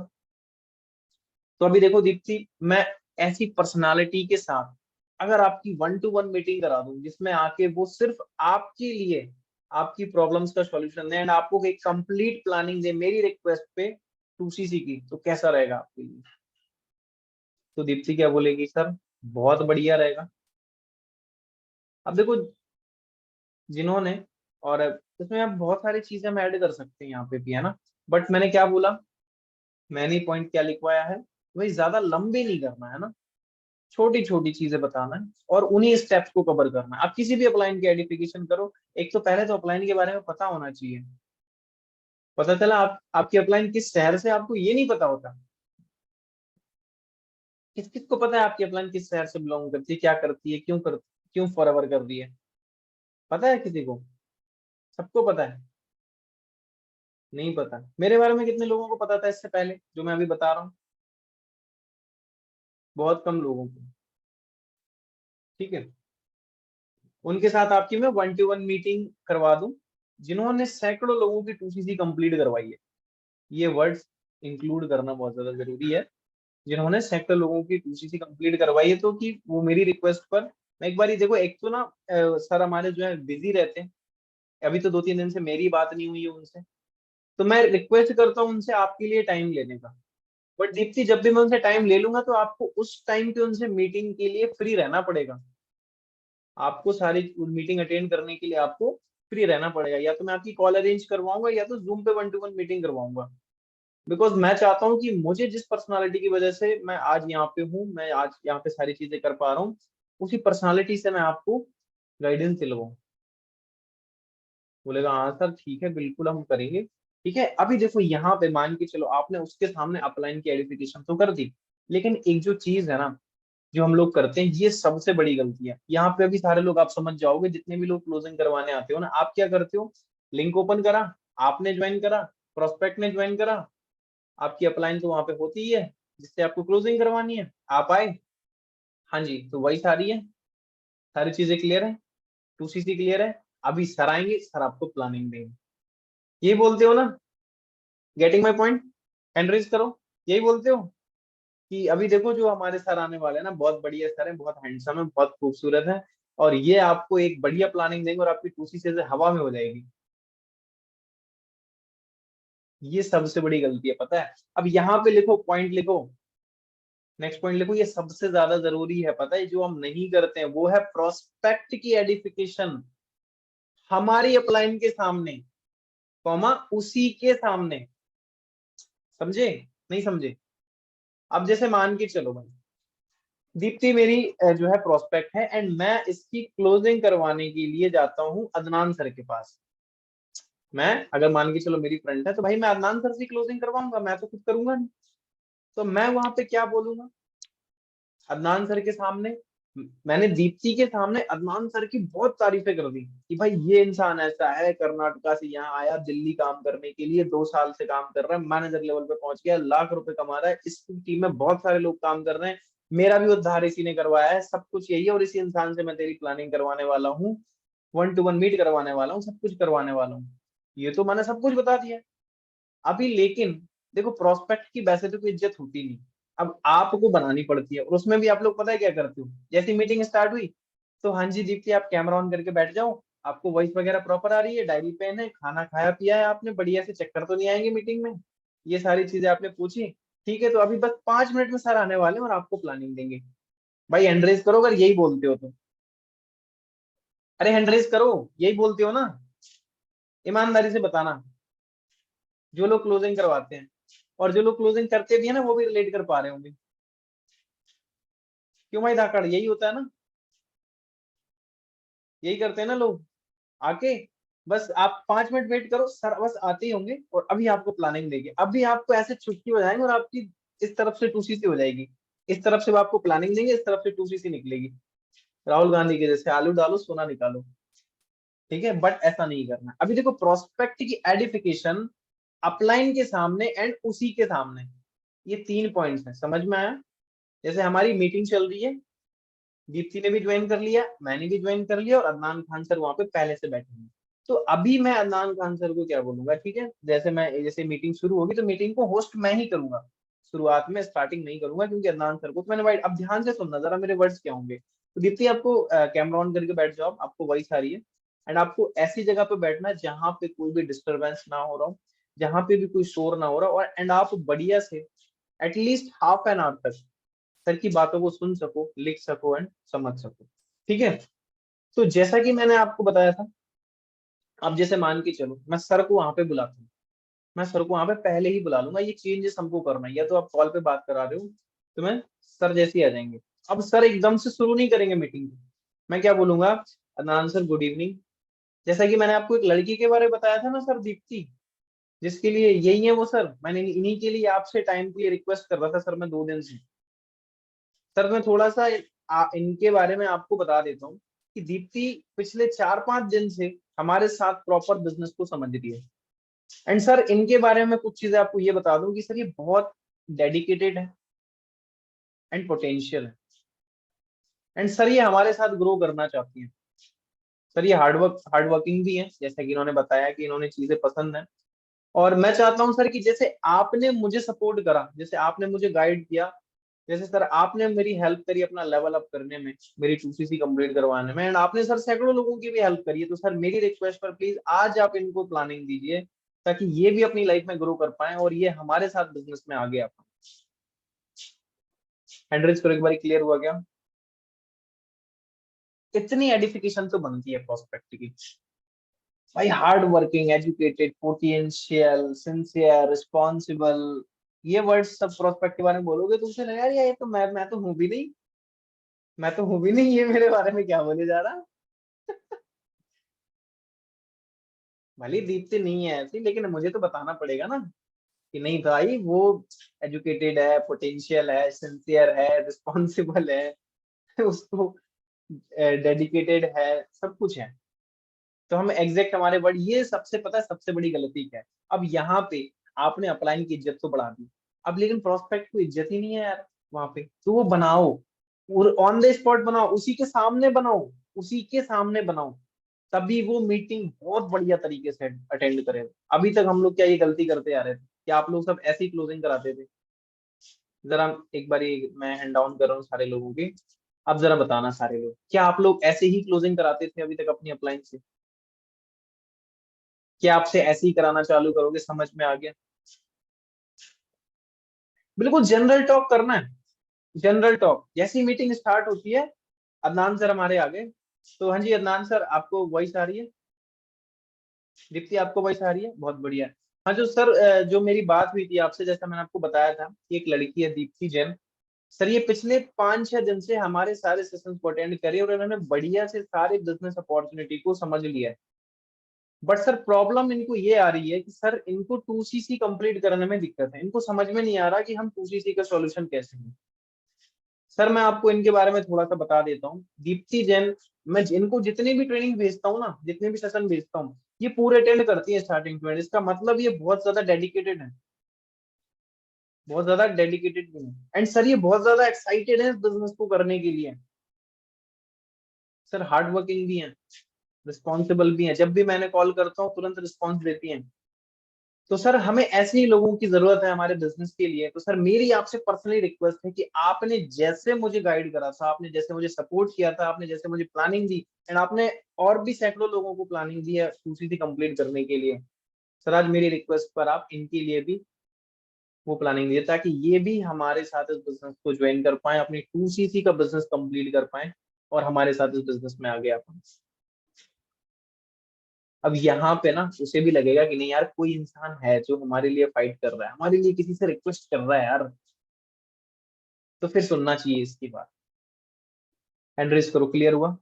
तो अभी देखो दीप्ति, मैं ऐसी पर्सनालिटी के साथ अगर आपकी 1 to 1 मीटिंग करा दूं, जिसमें आके वो सिर्फ आपके लिए आपकी प्रॉब्लम्स का सॉल्यूशन दे एंड आपको एक कंप्लीट प्लानिंग दे मेरी रिक्वेस्ट पे 2CC की, तो कैसा रहेगा आपके लिए। तो दीप्ति क्या बोलेगी, सर बहुत बढ़िया रहेगा। अब देखो जिन्होंने, और इसमें आप बहुत सारी चीजें हम ऐड कर सकते हैं यहाँ पे भी, है ना, बट मैंने क्या बोला, मैंने पॉइंट क्या लिखवाया है, वही ज्यादा लंबे नहीं करना है ना, छोटी छोटी चीजें बताना है और उन्हीं स्टेप्स को कवर करना है। आप किसी भी अपलाइन की आइडेंटिफिकेशन करो, एक तो पहले तो अपलाइन के बारे में पता होना चाहिए। पता चला आपकी अपलाइन किस शहर से, आपको ये नहीं पता होता। किस किस को पता है आपकी अपलाइन किस शहर से बिलोंग करती है, क्या करती है, क्यों फॉरएवर कर रही है? पता है किसी को? सबको पता है? नहीं पता। मेरे बारे में कितने लोगों को पता था इससे पहले जो मैं अभी बता रहा हूँ? बहुत कम लोगों को। ठीक है, उनके साथ आपकी मैं 1-to-1 मीटिंग करवा दूं जिन्होंने सैकड़ों लोगों की 2CC कंप्लीट करवाई है। ये वर्ड्स इंक्लूड करना बहुत ज्यादा जरूरी है। जिन्होंने सैकड़ों लोगों की 2CC कंप्लीट करवाई है, तो कि वो मेरी रिक्वेस्ट पर, मैं एक बार देखो, एक तो ना सर हमारे जो है बिजी रहते हैं। अभी तो 2-3 दिन से मेरी बात नहीं हुई है उनसे, तो मैं रिक्वेस्ट करता हूँ उनसे आपके लिए टाइम लेने का। बट दीप्ति, जब भी मैं उनसे टाइम ले लूंगा तो आपको उस टाइम पे उनसे मीटिंग के लिए फ्री रहना पड़ेगा। आपको सारी मीटिंग अटेंड करने के लिए आपको फ्री रहना पड़ेगा। या तो मैं आपकी कॉल अरेंज करवाऊंगा या तो जूम पे 1-to-1 मीटिंग करवाऊंगा। बिकॉज मैं चाहता हूँ कि मुझे जिस पर्सनालिटी की वजह से मैं आज यहाँ पे हूँ, मैं आज यहाँ पे सारी चीजें कर पा रहा हूँ, उसी पर्सनालिटी से मैं आपको गाइडेंस दिलवाऊँ। बोलेगा हाँ सर ठीक है, बिल्कुल हम करेंगे। ठीक है, अभी देखो यहाँ पे मान के चलो आपने उसके सामने अपलाइन की एडिफिकेशन तो कर दी, लेकिन एक जो चीज है ना जो हम लोग करते हैं, ये सबसे बड़ी गलती है। यहाँ पे अभी सारे लोग आप समझ जाओगे, जितने भी लोग क्लोजिंग करवाने आते हो ना, आप क्या करते हो? लिंक ओपन करा, आपने ज्वाइन करा, प्रोस्पेक्ट ने ज्वाइन करा, आपकी अपलाइन तो वहां पे होती ही है जिससे आपको क्लोजिंग करवानी है। आप आए, हाँ जी, तो वही सारी है, सारी चीजें क्लियर है, 2CC क्लियर है। अभी सर आएंगे, सर आपको प्लानिंग देंगे। यही बोलते हो ना? Getting my point? Hand raise करो। यही बोलते हो कि अभी देखो जो हमारे सर आने वाले हैं ना, बहुत बढ़िया सर है, बहुत हैंडसम है, बहुत खूबसूरत है, और ये आपको एक बढ़िया प्लानिंग देंगे और आपकी 2CC से हवा में हो जाएगी। ये सबसे बड़ी गलती है, पता है? अब यहाँ पे लिखो, पॉइंट लिखो, नेक्स्ट पॉइंट लिखो, ये सबसे ज्यादा जरूरी है, पता है जो हम नहीं करते हैं वो है प्रोस्पेक्ट की एडिफिकेशन हमारी अपलाइन के सामने, कॉमा उसी के सामने। समझे? नहीं समझे? अब जैसे मान के चलो भाई, दीप्ति मेरी जो है प्रोस्पेक्ट है एंड मैं इसकी क्लोजिंग करवाने के लिए जाता हूँ अदनान सर के पास। मैं, अगर मान के चलो मेरी फ्रेंड है, तो भाई मैं अदनान सर से क्लोजिंग करवाऊंगा, मैं तो खुद करूंगा नहीं। तो मैं वहां पे क्या बोलूंगा अदनान सर के सामने? मैंने दीप्ति के सामने अदनान सर की बहुत तारीफें कर दी कि भाई ये इंसान ऐसा है, कर्नाटका से यहाँ आया दिल्ली काम करने के लिए, 2 साल से काम कर रहा है, मैनेजर लेवल पे पहुंच गया, लाख रुपए कमा रहा है, इस टीम में बहुत सारे लोग काम कर रहे हैं, मेरा भी उद्धार इसी ने करवाया है, सब कुछ यही है, और इसी इंसान से मैं तेरी प्लानिंग करवाने वाला हूँ, 1-to-1 मीट करवाने वाला हूँ, सब कुछ करवाने वाला हूँ। ये तो मैंने सब कुछ बता दिया अभी। लेकिन देखो, प्रोस्पेक्ट की वैसे तो कोई इज्जत होती नहीं, अब आपको बनानी पड़ती है, और उसमें भी आप लोग पता है क्या करते हो? जैसी मीटिंग स्टार्ट हुई, तो हाँ जी दीप्ति आप कैमरा ऑन करके बैठ जाओ, आपको वॉइस वगैरह प्रॉपर आ रही है, डायरी पेन है, खाना खाया पिया है आपने, बढ़िया से चक्कर तो नहीं आएंगे मीटिंग में, ये सारी चीजें आपने पूछी। ठीक है, तो अभी बस 5 मिनट में सर आने वाले हैं और आपको प्लानिंग देंगे। भाई हैंड करो अगर यही बोलते हो तो। अरे हैंड करो, यही बोलते हो ना? ईमानदारी से बताना, जो लोग क्लोजिंग करवाते हैं और जो लोग क्लोजिंग करते भी है ना, वो भी रिलेट कर पा रहे होंगे। क्यों भाई धाकड़, यही होता है ना? यही करते हैं ना लोग आके। बस आप 5 मिनट वेट करो, सर बस आते ही होंगे और अभी आपको प्लानिंग देंगे, अभी आपको ऐसे छुट्टी हो जाएंगे और आपकी इस तरफ से 2CC हो जाएगी, इस तरफ से वो आपको प्लानिंग देंगे, इस तरफ से 2CC निकलेगी। राहुल गांधी के जैसे आलू डालो सोना निकालो। ठीक है, बट ऐसा नहीं करना। अभी देखो, प्रोस्पेक्ट की एडिफिकेशन अपलाइन के सामने एंड उसी के सामने, ये 3 पॉइंट्स हैं, समझ में आया? जैसे हमारी मीटिंग चल रही है, दीप्ति ने भी ज्वाइन कर लिया, मैंने भी ज्वाइन कर लिया, और अदनान खान सर वहां पे पहले से बैठे हैं। तो अभी मैं अदनान खान सर को क्या बोलूंगा, ठीक है, जैसे मीटिंग शुरू होगी तो मीटिंग को होस्ट मैं ही करूंगा, शुरुआत में स्टार्टिंग नहीं करूंगा, क्योंकि अदनान सर को तो मैंने वाइट। अब ध्यान से सुनना जरा मेरे वर्ड्स क्या होंगे। तो दीप्ति आपको कैमरा ऑन करके बैठ जाओ, आपको वॉइस आ रही है, एंड आपको ऐसी जगह पे बैठना है जहां पे कोई भी डिस्टरबेंस ना हो रहा हो, जहां पे भी कोई शोर ना हो रहा हो, और एंड आप बढ़िया से एटलीस्ट हाफ एन आवर तक सर की बातों को सुन सको, लिख सको एंड समझ सको। ठीक है, तो जैसा कि मैंने आपको बताया था, अब जैसे मान के चलो मैं सर को वहां पे बुलाता हूँ, मैं सर को वहां पे पहले ही बुला लूंगा, ये चेंजेस हमको करना है, या तो आप कॉल पे बात करा रहे हो तो मैं सर जैसे ही आ जाएंगे, अब सर एकदम से शुरू नहीं करेंगे मीटिंग। मैं क्या बोलूंगा, अदनान सर गुड इवनिंग। जैसा कि मैंने आपको एक लड़की के बारे में बताया था ना सर, दीप्ति, जिसके लिए यही है वो सर, मैंने इन्हीं के लिए आपसे टाइम के लिए रिक्वेस्ट कर रहा था सर, मैं 2 दिन से। सर मैं थोड़ा सा इनके बारे में आपको बता देता हूँ कि दीप्ति पिछले 4-5 दिन से हमारे साथ प्रॉपर बिजनेस को समझ रही है। एंड सर इनके बारे में कुछ चीजें आपको ये बता दूं कि सर ये बहुत डेडिकेटेड है एंड पोटेंशियल है। एंड सर ये हमारे साथ ग्रो करना चाहती हैं। सर ये हार्ड वर्किंग भी है, जैसा कि इन्होंने बताया कि इन्होंने चीजें पसंद है। और मैं चाहता हूँ सर कि जैसे आपने मुझे सपोर्ट करा, जैसे आपने मुझे गाइड किया, जैसे सर आपने मेरी हेल्प करी अपना लेवल अप करने में, मेरी 2CC कंप्लीट करवाने में, एंड आपने सर सैकड़ों लोगों की भी हेल्प करी है, तो सर मेरी रिक्वेस्ट पर प्लीज आज आप इनको प्लानिंग दीजिए, ताकि ये भी अपनी लाइफ में ग्रो कर पाए और ये हमारे साथ बिजनेस में आगे आ पाए। हैंड्रिज पर एक बार क्लियर हुआ क्या? इतनी एडिफिकेशन तो बनती है प्रोस्पेक्ट की भाई, hard working, educated, potential, sincere, responsible, ये वर्ड्स सब प्रोस्पेक्ट के बारे में बोलोगे तो उसे लगेगा यार ये तो मैं तो हूं भी नहीं, मैं तो हूं भी नहीं, ये मेरे बारे में क्या बोले जा रहा। भले दीप्ति नहीं है ऐसी, लेकिन मुझे तो बताना पड़ेगा ना कि नहीं भाई वो एजुकेटेड है, पोटेंशियल है, सिंसियर है, रिस्पॉन्सिबल है, उसको डेडिकेटेड है, सब कुछ है। तो हम एग्जैक्ट हमारे वर्ड, ये सबसे पता है सबसे बड़ी गलती क्या है। अब यहाँ पे आपने अपलाइन की इज्जत तो बढ़ा दी, अब लेकिन प्रोस्पेक्ट को इज्जत ही नहीं है यार वहां पे, तो वो बनाओ, ऑन द स्पॉट बनाओ, उसी के सामने बनाओ, उसी के सामने बनाओ, तभी वो मीटिंग बहुत बढ़िया तरीके से अटेंड करे। अभी तक हम लोग क्या ये गलती करते आ रहे थे कि आप लोग सब ऐसी क्लोजिंग कराते थे? जरा एक बार मैं हैंड डाउन कर रहा हूँ सारे लोगों की, अब जरा बताना सारे लोग, क्या आप लोग ऐसे ही क्लोजिंग कराते थे अभी तक अपनी अपलाइन से? क्या आपसे ऐसे ही कराना चालू करोगे? समझ में आ गया? बिल्कुल जनरल टॉक करना है, जनरल टॉक, जैसी मीटिंग स्टार्ट होती है। अदनान सर हमारे आगे, तो हाँ जी अदनान सर आपको वॉइस आ रही है? दीप्ति आपको वॉइस आ रही है? बहुत बढ़िया। हाँ जो सर जो मेरी बात हुई थी आपसे, जैसा मैंने आपको बताया था कि एक लड़की है दीप्ति जैन, सर ये पिछले 5-6 दिन से हमारे सारे सेशंस को अटेंड करे और इन्होंने बढ़िया से सारे बिजनेस अपॉर्चुनिटी को समझ लिया है। बट सर प्रॉब्लम इनको ये आ रही है कि सर इनको 2CC कंप्लीट करने में दिक्कत है, इनको समझ में नहीं आ रहा कि हम 2CC का सॉल्यूशन कैसे है। सर मैं आपको इनके बारे में थोड़ा सा बता देता हूँ। दीप्ति जैन, मैं इनको जितनी भी ट्रेनिंग भेजता हूँ ना, जितने भी सेशन भेजता हूँ, ये पूरे अटेंड करती है स्टार्टिंग टू एंड। इसका मतलब ये बहुत ज्यादा डेडिकेटेड है, बहुत ज्यादा डेडिकेटेड भी है। एंड सर ये बहुत ज्यादा एक्साइटेड है इस बिजनेस को करने के लिए। सर हार्ड वर्किंग भी है, रिस्पॉन्सिबल भी है, जब भी मैंने कॉल करता हूँ तुरंत रिस्पॉन्स देती हैं। तो सर हमें ऐसे ही लोगों की जरूरत है हमारे बिजनेस के लिए। तो सर मेरी आपसे पर्सनली रिक्वेस्ट है कि आपने जैसे मुझे गाइड करा था, आपने जैसे मुझे सपोर्ट किया था, आपने जैसे मुझे प्लानिंग दी, एंड आपने और भी सैकड़ों लोगों को प्लानिंग दी है 2CC कंप्लीट करने के लिए, सर आज मेरी रिक्वेस्ट पर आप इनके लिए भी वो प्लानिंग दिए, ताकि ये भी हमारे साथ इस बिजनेस को ज्वाइन कर पाए, अपनी 2CC का बिजनेस कंप्लीट कर पाए और हमारे साथ इस बिजनेस में आगे आ पाए। अब यहाँ पे ना उसे भी लगेगा कि नहीं यार कोई इंसान है जो हमारे लिए फाइट कर रहा है, हमारे लिए किसी से रिक्वेस्ट कर रहा है यार, तो फिर सुनना चाहिए इसकी बात। एंड्रेस करो, क्लियर हुआ?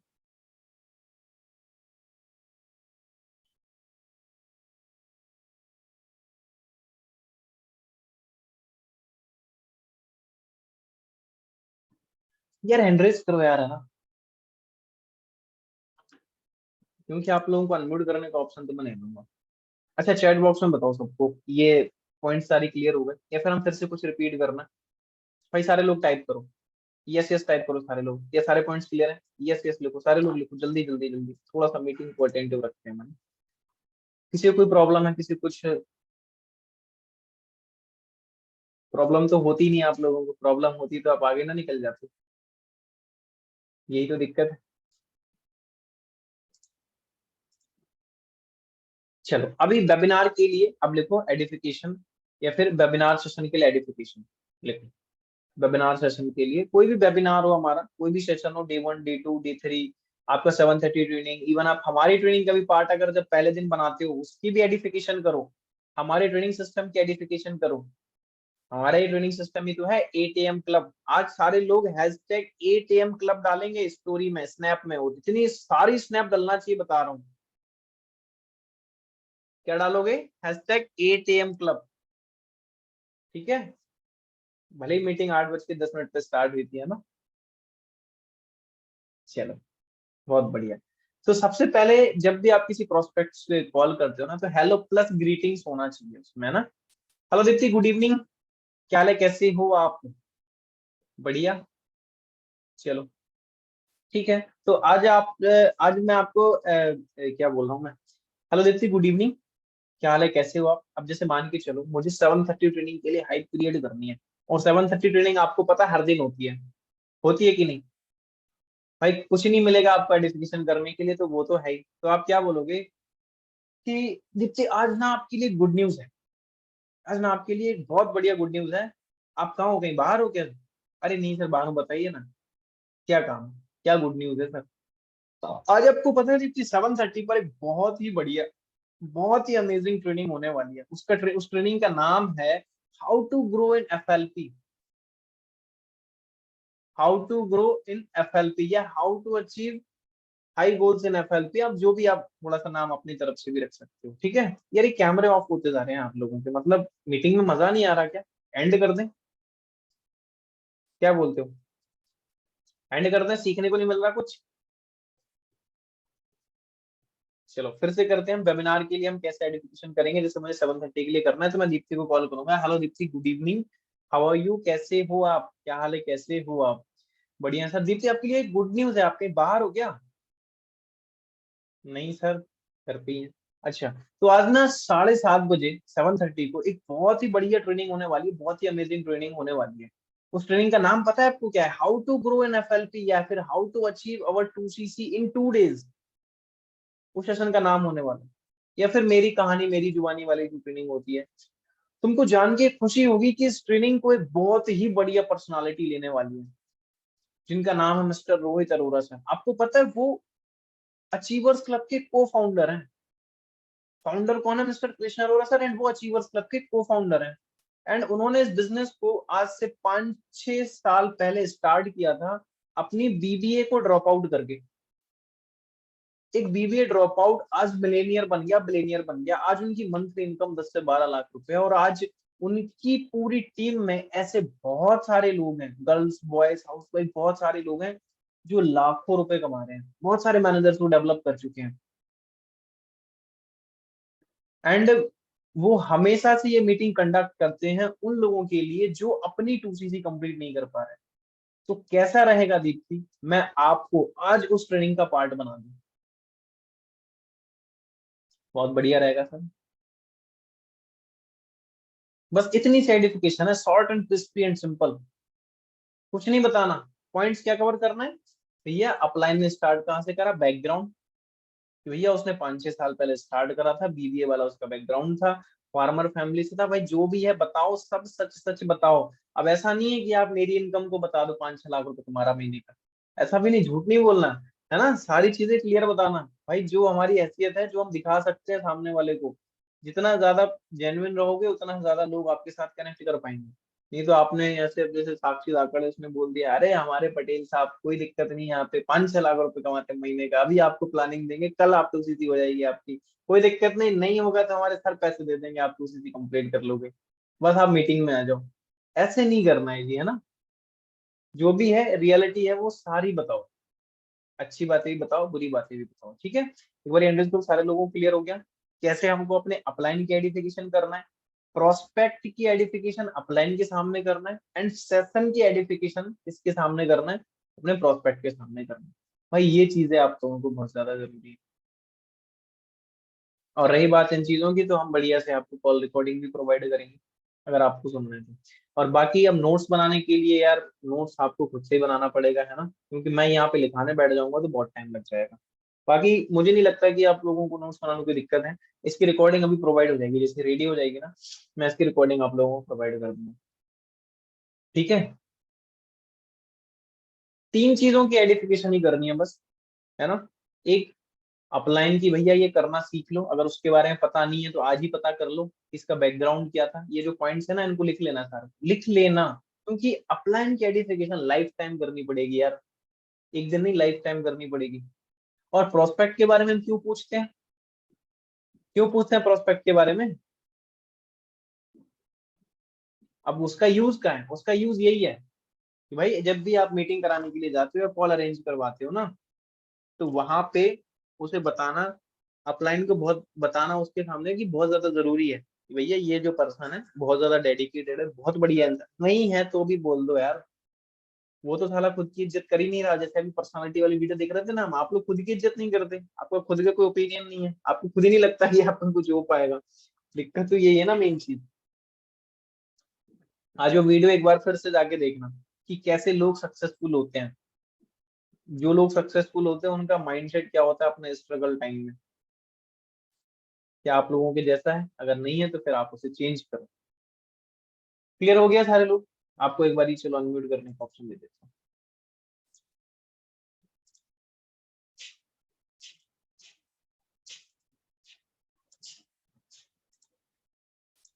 यार एंड्रेस करो यार, है ना, क्योंकि आप लोगों को अनम्यूट करने का ऑप्शन तो मैं नहीं दूंगा। अच्छा चैट बॉक्स में बताओ सबको ये पॉइंट सारी क्लियर हो गए, या फिर हम फिर से कुछ रिपीट करना? भाई सारे लोग टाइप करो, यस यस टाइप करो सारे लोग, ये सारे पॉइंट्स क्लियर है? यस यस लिखो सारे लोग, लिखो जल्दी जल्दी जल्दी, थोड़ा सा मीटिंग को अटेंटिव रखते हैं मैंने। किसी को कोई प्रॉब्लम है, किसी को कुछ प्रॉब्लम तो होती नहीं है, आप लोगों को प्रॉब्लम होती तो आप आगे ना निकल जाते, यही तो दिक्कत है। चलो अभी वेबिनार के लिए अब लिखो एडिफिकेशन, या फिर वेबिनार सेशन के लिए एडिफिकेशन लिखो। वेबिनार सेशन के लिए, कोई भी वेबिनार हो हमारा, कोई भी सेशन हो, Day 1 Day 2 Day 3, आपका 7:30 ट्रेनिंग, इवन आप हमारी ट्रेनिंग का भी पार्ट अगर जब पहले दिन बनाते हो उसकी भी एडिफिकेशन करो, हमारे ट्रेनिंग सिस्टम की एडिफिकेशन करो। हमारा ये ट्रेनिंग सिस्टम ही तो है 8 AM क्लब। आज सारे लोग हैशटैग 8 AM क्लब डालेंगे स्टोरी में, स्नैप में, और इतनी सारी स्नैप डलना चाहिए, बता रहा हूँ। क्या डालोगे? Hashtag 8 AM club. ठीक है, भले ही मीटिंग 8:10 पे स्टार्ट हुई थी, है ना। चलो, बहुत बढ़िया। तो सबसे पहले जब भी आप किसी प्रोस्पेक्ट से कॉल करते हो ना, तो हेलो प्लस ग्रीटिंग्स होना चाहिए उसमें, है ना। हेलो दीप्ति, गुड इवनिंग, क्या हाल है, कैसे हो आप? बढ़िया। चलो, ठीक है। तो आज मैं आपको क्या बोल रहा हूँ मैं। हेलो दीप्ति, गुड इवनिंग, क्या हाल है, कैसे हो आप? अब जैसे मान के चलो, मुझे 7:30 ट्रेनिंग के लिए हाइप क्रिएट करनी है, और 7:30 ट्रेनिंग आपको पता है हर दिन होती है कि नहीं? भाई कुछ नहीं मिलेगा आपको एडिफिकेशन करने के लिए, तो वो तो है ही। तो आप क्या बोलोगे कि दीप्ति आज ना आपके लिए गुड न्यूज है, आज ना आपके लिए एक बहुत बढ़िया गुड न्यूज है। आप कहाँ हो, कहीं बाहर हो क्या? अरे नहीं सर, बाहर हूँ, बताइए ना, क्या काम है, क्या गुड न्यूज है सर? तो आज आपको पता है दीप्ति 7:30 पर एक बहुत ही बढ़िया, बहुत ही अमेजिंग ट्रेनिंग होने वाली है। उस ट्रेनिंग का नाम है how to grow in FLP। How to grow in FLP, या how to achieve high goals in FLP। आप जो भी, आप थोड़ा सा नाम अपनी तरफ से भी रख सकते हो, ठीक है। यार ये कैमरे ऑफ होते जा रहे हैं आप लोगों के, मतलब मीटिंग में मजा नहीं आ रहा क्या? एंड कर दें? क्या बोलते हो? एंड कर दें, सीखने को नहीं मिल रहा कुछ? चलो फिर से करते हैं। वेबिनार के लिए हम कैसे एडिफिकेशन करेंगे, जैसे मुझे 7:30 के लिए करना है, तो मैं दीप्ति को कॉल करूंगा। Hello Deepti, good evening, how are you, कैसे हो आप, क्या हाल है, कैसे हो आप? बढ़िया सर। दीप्ति आपके लिए गुड न्यूज है, आप कहीं बाहर हो क्या? नहीं सर, घर पे ही है। अच्छा, तो आज ना 7:30 बजे 7:30 को एक बहुत ही बढ़िया ट्रेनिंग होने वाली है, बहुत ही अमेजिंग ट्रेनिंग होने वाली है। उस ट्रेनिंग का नाम पता है आपको क्या है? How to grow in FLP, या फिर how to achieve our 2CC in 2 days। उस सेशन का नाम होने वाला है। या फिर मेरी कहानी मेरी जुबानी वाली जो ट्रेनिंग होती है। तुमको जान के खुशी होगी कि इस ट्रेनिंग को एक बहुत ही बढ़िया पर्सनालिटी लेने वाली है, जिनका नाम है मिस्टर रोहित अरोरा सर। आपको पता है वो अचीवर्स क्लब के को फाउंडर हैं। फाउंडर कौन है? Mister Krishna Arora sir, and वो अचीवर्स क्लब के को फाउंडर हैं। एंड उन्होंने इस बिजनेस को आज से 5-6 साल पहले स्टार्ट किया था, अपनी BBA को ड्रॉप आउट करके। एक BBA ड्रॉप आउट आज मिलेनियर बन गया, बिलेनियर बन गया। आज उनकी मंथली इनकम 10 से 12 लाख रुपए है, और आज उनकी पूरी टीम में ऐसे बहुत सारे लोग हैं, गर्ल्स बॉयज हाउसवाइफ, बहुत सारे लोग हैं जो लाखों रुपए कमा रहे हैं। बहुत सारे मैनेजर्स को डेवलप कर चुके हैं। एंड वो हमेशा से ये मीटिंग कंडक्ट करते हैं उन लोगों के लिए जो अपनी 2CC कंप्लीट नहीं कर पा रहे। तो कैसा रहेगा दीप्ति, मैं आपको आज उस ट्रेनिंग का पार्ट बना दूं? बहुत बढ़िया रहेगा सर। बस इतनी सर्टिफिकेशन है, short and crispy and simple. कुछ नहीं बताना, पॉइंट्स क्या कवर करना है। भैया अपलाइन ने स्टार्ट कहाँ से करा, बैकग्राउंड, कि भैया उसने 5-6 साल पहले स्टार्ट करा था, BBA वाला उसका बैकग्राउंड था, फार्मर फैमिली से था। भाई जो भी है बताओ, सब सच सच बताओ। अब ऐसा नहीं है कि आप मेरी इनकम को बता दो 5-6 लाख रुपए तुम्हारा महीने का, ऐसा भी नहीं, झूठ नहीं बोलना, है ना। सारी चीजें क्लियर बताना भाई, जो हमारी हैसियत है, जो हम दिखा सकते हैं सामने वाले को। जितना ज्यादा जेन्युइन रहोगे, उतना ज्यादा लोग आपके साथ कनेक्ट कर पाएंगे। नहीं तो आपने ऐसे, अब जैसे साक्षी धाकड़ उसने बोल दिया, अरे हमारे पटेल साहब कोई दिक्कत नहीं, यहाँ पे 5-6 लाख रुपए कमाते हैं महीने का, अभी आपको प्लानिंग देंगे, कल आप तो सीधी हो जाएगी आपकी, कोई दिक्कत नहीं, नहीं होगा तो हमारे सर पैसे दे देंगे, आप तो सीधी कंप्लीट कर लोगे, बस आप मीटिंग में आ जाओ। ऐसे नहीं करना है जी, है ना। जो भी है रियलिटी है वो सारी बताओ, अच्छी बातें भी बताओ, बुरी बातें भी बताओ, ठीक है। एक बार अंडरस्टूड, सारे लोगों को क्लियर हो गया कैसे हमको अपने अपलाइन की एडिफिकेशन करना है, प्रोस्पेक्ट की एडिफिकेशन अपलाइन के सामने करना है, एंड सेशन की एडिफिकेशन किसके सामने करना है, अपने प्रोस्पेक्ट के सामने करना है। भाई ये चीजें आप लोगों को बहुत ज्यादा जरूरी है। और रही बात इन चीजों की, तो हम बढ़िया से आपको कॉल रिकॉर्डिंग भी प्रोवाइड करेंगे, अगर आपको सुनना है तो। और बाकी अब नोट्स बनाने के लिए यार, नोट्स आपको खुद से ही बनाना पड़ेगा, है ना, क्योंकि मैं यहाँ पे लिखाने बैठ जाऊंगा तो बहुत टाइम लग जाएगा। बाकी मुझे नहीं लगता कि आप लोगों को नोट्स बनाने में कोई दिक्कत है। इसकी रिकॉर्डिंग अभी प्रोवाइड हो जाएगी, जैसे रेडी हो जाएगी ना, मैं इसकी रिकॉर्डिंग आप लोगों को प्रोवाइड कर दूंगा, ठीक है। 3 चीजों की एडिफिकेशन ही करनी है बस, है ना। एक, अपलाइन की भैया ये करना सीख लो, अगर उसके बारे में पता नहीं है तो आज ही पता कर लो इसका बैकग्राउंड क्या था। ये जो पॉइंट्स है ना, इनको लिख लेना, सारा लिख लेना, क्योंकि अपलाइन की एडिफिकेशन लाइफ टाइम करनी पड़ेगी यार, एक दिन नहीं, लाइफ टाइम करनी पड़ेगी। और प्रोस्पेक्ट के बारे में हम क्यों पूछते हैं, क्यों पूछते हैं प्रोस्पेक्ट के बारे में? अब उसका यूज क्या है? उसका यूज यही है कि भाई जब भी आप मीटिंग कराने के लिए जाते हो या कॉल अरेंज करवाते हो ना, तो वहां पे उसे बताना, अपलाइन को बहुत बताना उसके सामने कि बहुत ज्यादा जरूरी है कि भैया ये जो पर्सन है बहुत ज्यादा डेडिकेटेड है, बहुत बढ़िया है, नहीं है तो भी बोल दो यार, वो तो साला खुद की इज्जत कर ही नहीं रहा। जैसे अभी पर्सनालिटी वाली वीडियो देख रहे थे ना हम, आप लोग खुद की इज्जत नहीं करते, आपका खुद का कोई ओपिनियन नहीं है, आपको खुद ही नहीं लगता कि आपका कुछ हो पाएगा। दिक्कत तो यही है ना, मेन चीज। आज वो वीडियो एक बार फिर से जाके देखना कि कैसे लोग सक्सेसफुल होते हैं। जो लोग सक्सेसफुल होते हैं उनका माइंडसेट क्या होता है अपने स्ट्रगल टाइम में। क्या आप लोगों के जैसा है? अगर नहीं है तो फिर आप उसे चेंज करो। क्लियर हो गया सारे लोग? आपको एक बार ही चलो अनम्यूट करने का ऑप्शन दे देता हूँ।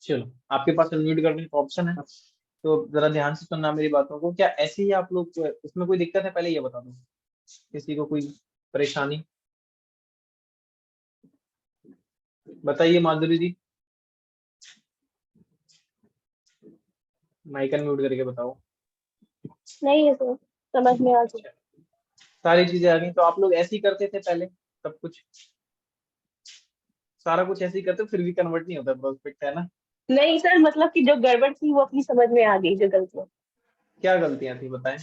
चलो, आपके पास अनम्यूट करने का ऑप्शन है, तो जरा ध्यान से सुनना मेरी बातों को। क्या ऐसे ही आप लोग, इसमें कोई दिक्कत है पहले ये बता दो, किसी को कोई परेशानी? बताइए माधुरी जी, माइक अनम्यूट करके बताओ। नहीं है सर, समझ में आ गया। अच्छा, सारी चीजें आ गई। तो आप लोग ऐसे ही करते थे पहले, सब कुछ, सारा कुछ ऐसे ही करते, फिर भी कन्वर्ट नहीं होता प्रोस्पेक्ट, है ना? नहीं सर, मतलब कि जो गड़बड़ थी वो अपनी समझ में आ गई, जो गलतियां क्या गलतियां थी बताएं?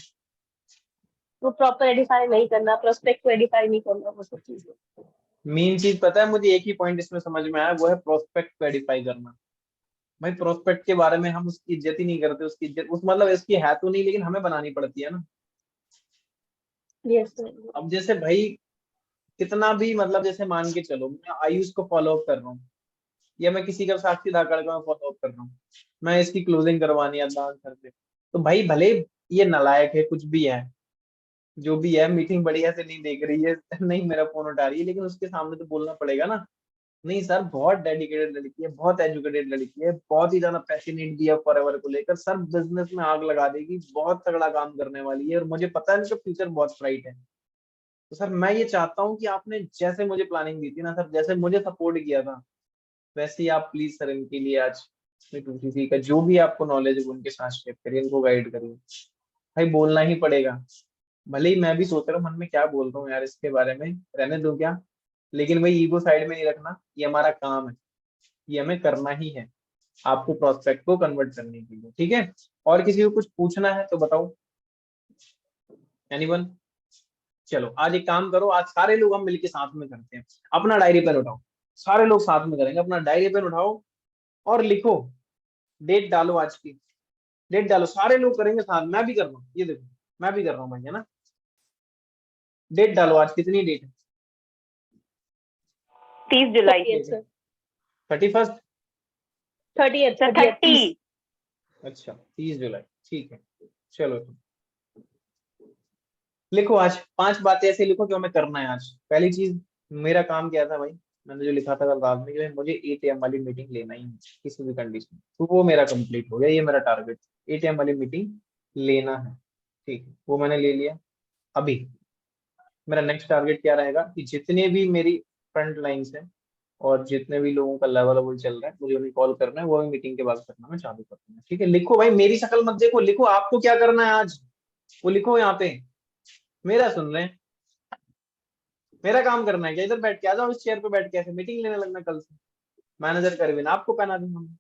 वो प्रॉपर एडिफाई नहीं करना, प्रोस्पेक्ट को एडिफाई नहीं करना, वो सब चीजें। मेन चीज पता है मुझे, एक ही पॉइंट इसमें समझ में आया, वो है प्रोस्पेक्ट को आइडेंटिफाई करना। भाई प्रोस्पेक्ट के बारे में हम उसकी इज्जत ही नहीं करते, उसकी इज्जत उस मतलब इसकी है तो नहीं, लेकिन हमें बनानी पड़ती है ना। Yes sir. अब जैसे भाई कितना भी मतलब, जैसे मान के चलो मैं आयुष को फॉलो अप कर रहा हूँ, या मैं किसी का साक्षी धाकड़ का फॉलो अप कर रहा हूँ, मैं इसकी क्लोजिंग करवानी है दान सर से, तो भाई भले ये नालायक है कुछ भी है, जो भी है, मीटिंग बढ़िया से नहीं देख रही है नहीं मेरा फोन उठा रही है, लेकिन उसके सामने तो बोलना पड़ेगा ना। नहीं सर, बहुत डेडिकेटेड लड़की है, बहुत एजुकेटेड लड़की है, बहुत ही ज्यादा पैशनेट भी है फॉरएवर को लेकर, सर बिजनेस में आग लगा देगी, बहुत तगड़ा काम करने वाली है, और मुझे पता है इनका फ्यूचर बहुत ब्राइट है। तो सर मैं ये चाहता हूँ कि आपने जैसे मुझे प्लानिंग दी थी ना सर, जैसे मुझे सपोर्ट किया था, वैसे ही आप प्लीज सर इनके लिए आज अपनी 2cc का जो भी आपको नॉलेज है उनके साथ शेयर करिए, इनको गाइड करिए। भाई बोलना ही पड़ेगा, भले ही मैं भी सोच रहा हूँ मन में क्या बोल रहा हूँ यार इसके बारे में, रहने दो क्या, लेकिन भाई ईगो साइड में नहीं रखना, ये हमारा काम है, ये हमें करना ही है, आपको प्रोस्पेक्ट को कन्वर्ट करने के लिए, ठीक है? और किसी को कुछ पूछना है तो बताओ, एनीवन? चलो आज एक काम करो, आज सारे लोग हम मिलके साथ में करते हैं, अपना डायरी पेन उठाओ, सारे लोग साथ में करेंगे, अपना डायरी पेन उठाओ और लिखो, डेट डालो, आज की डेट डालो, सारे लोग करेंगे साथ, मैं भी कर रहा हूँ, ये देखो मैं भी कर रहा हूँ भाई, है ना? डेट डालो, आज कितनी डेट है? 30 जुलाई। 30th sir. 31st? 30th sir 30th 30। अच्छा 30 जुलाई, ठीक है। चलो लिखो, आज 5 बातें ऐसे लिखो जो हमें करना है आज। पहली चीज, मेरा काम क्या था भाई, मैंने जो लिखा था कल रात में कि भाई मुझे 8 AM वाली मीटिंग लेना ही है किसी भी कंडीशन में, तो वो मेरा कंप्लीट हो गया, ये मेरा टारगेट, 8 AM वाली मीटिंग लेना है, ठीक है, वो मैंने ले लिया। अभी मेरा नेक्स्ट टारगेट क्या रहेगा कि जितने भी मेरी फ्रंट लाइन्स हैं और जितने भी लोगों का लेवल लेवल चल रहा है, मुझे उन्हें कॉल करना है, वो भी मीटिंग के बाद करना, मैं चालू कर दूंगा, ठीक है? लिखो भाई, मेरी शक्ल मत देखो, लिखो आपको क्या करना है आज, वो लिखो यहाँ पे। मेरा सुन रहे हैं? मेरा काम करना है क्या? इधर बैठ के आ जाओ, इस चेयर पे बैठ के ऐसे मीटिंग लेने लगना कल से, मैनेजर कर भी ना आपको पहना दूंगा मैं।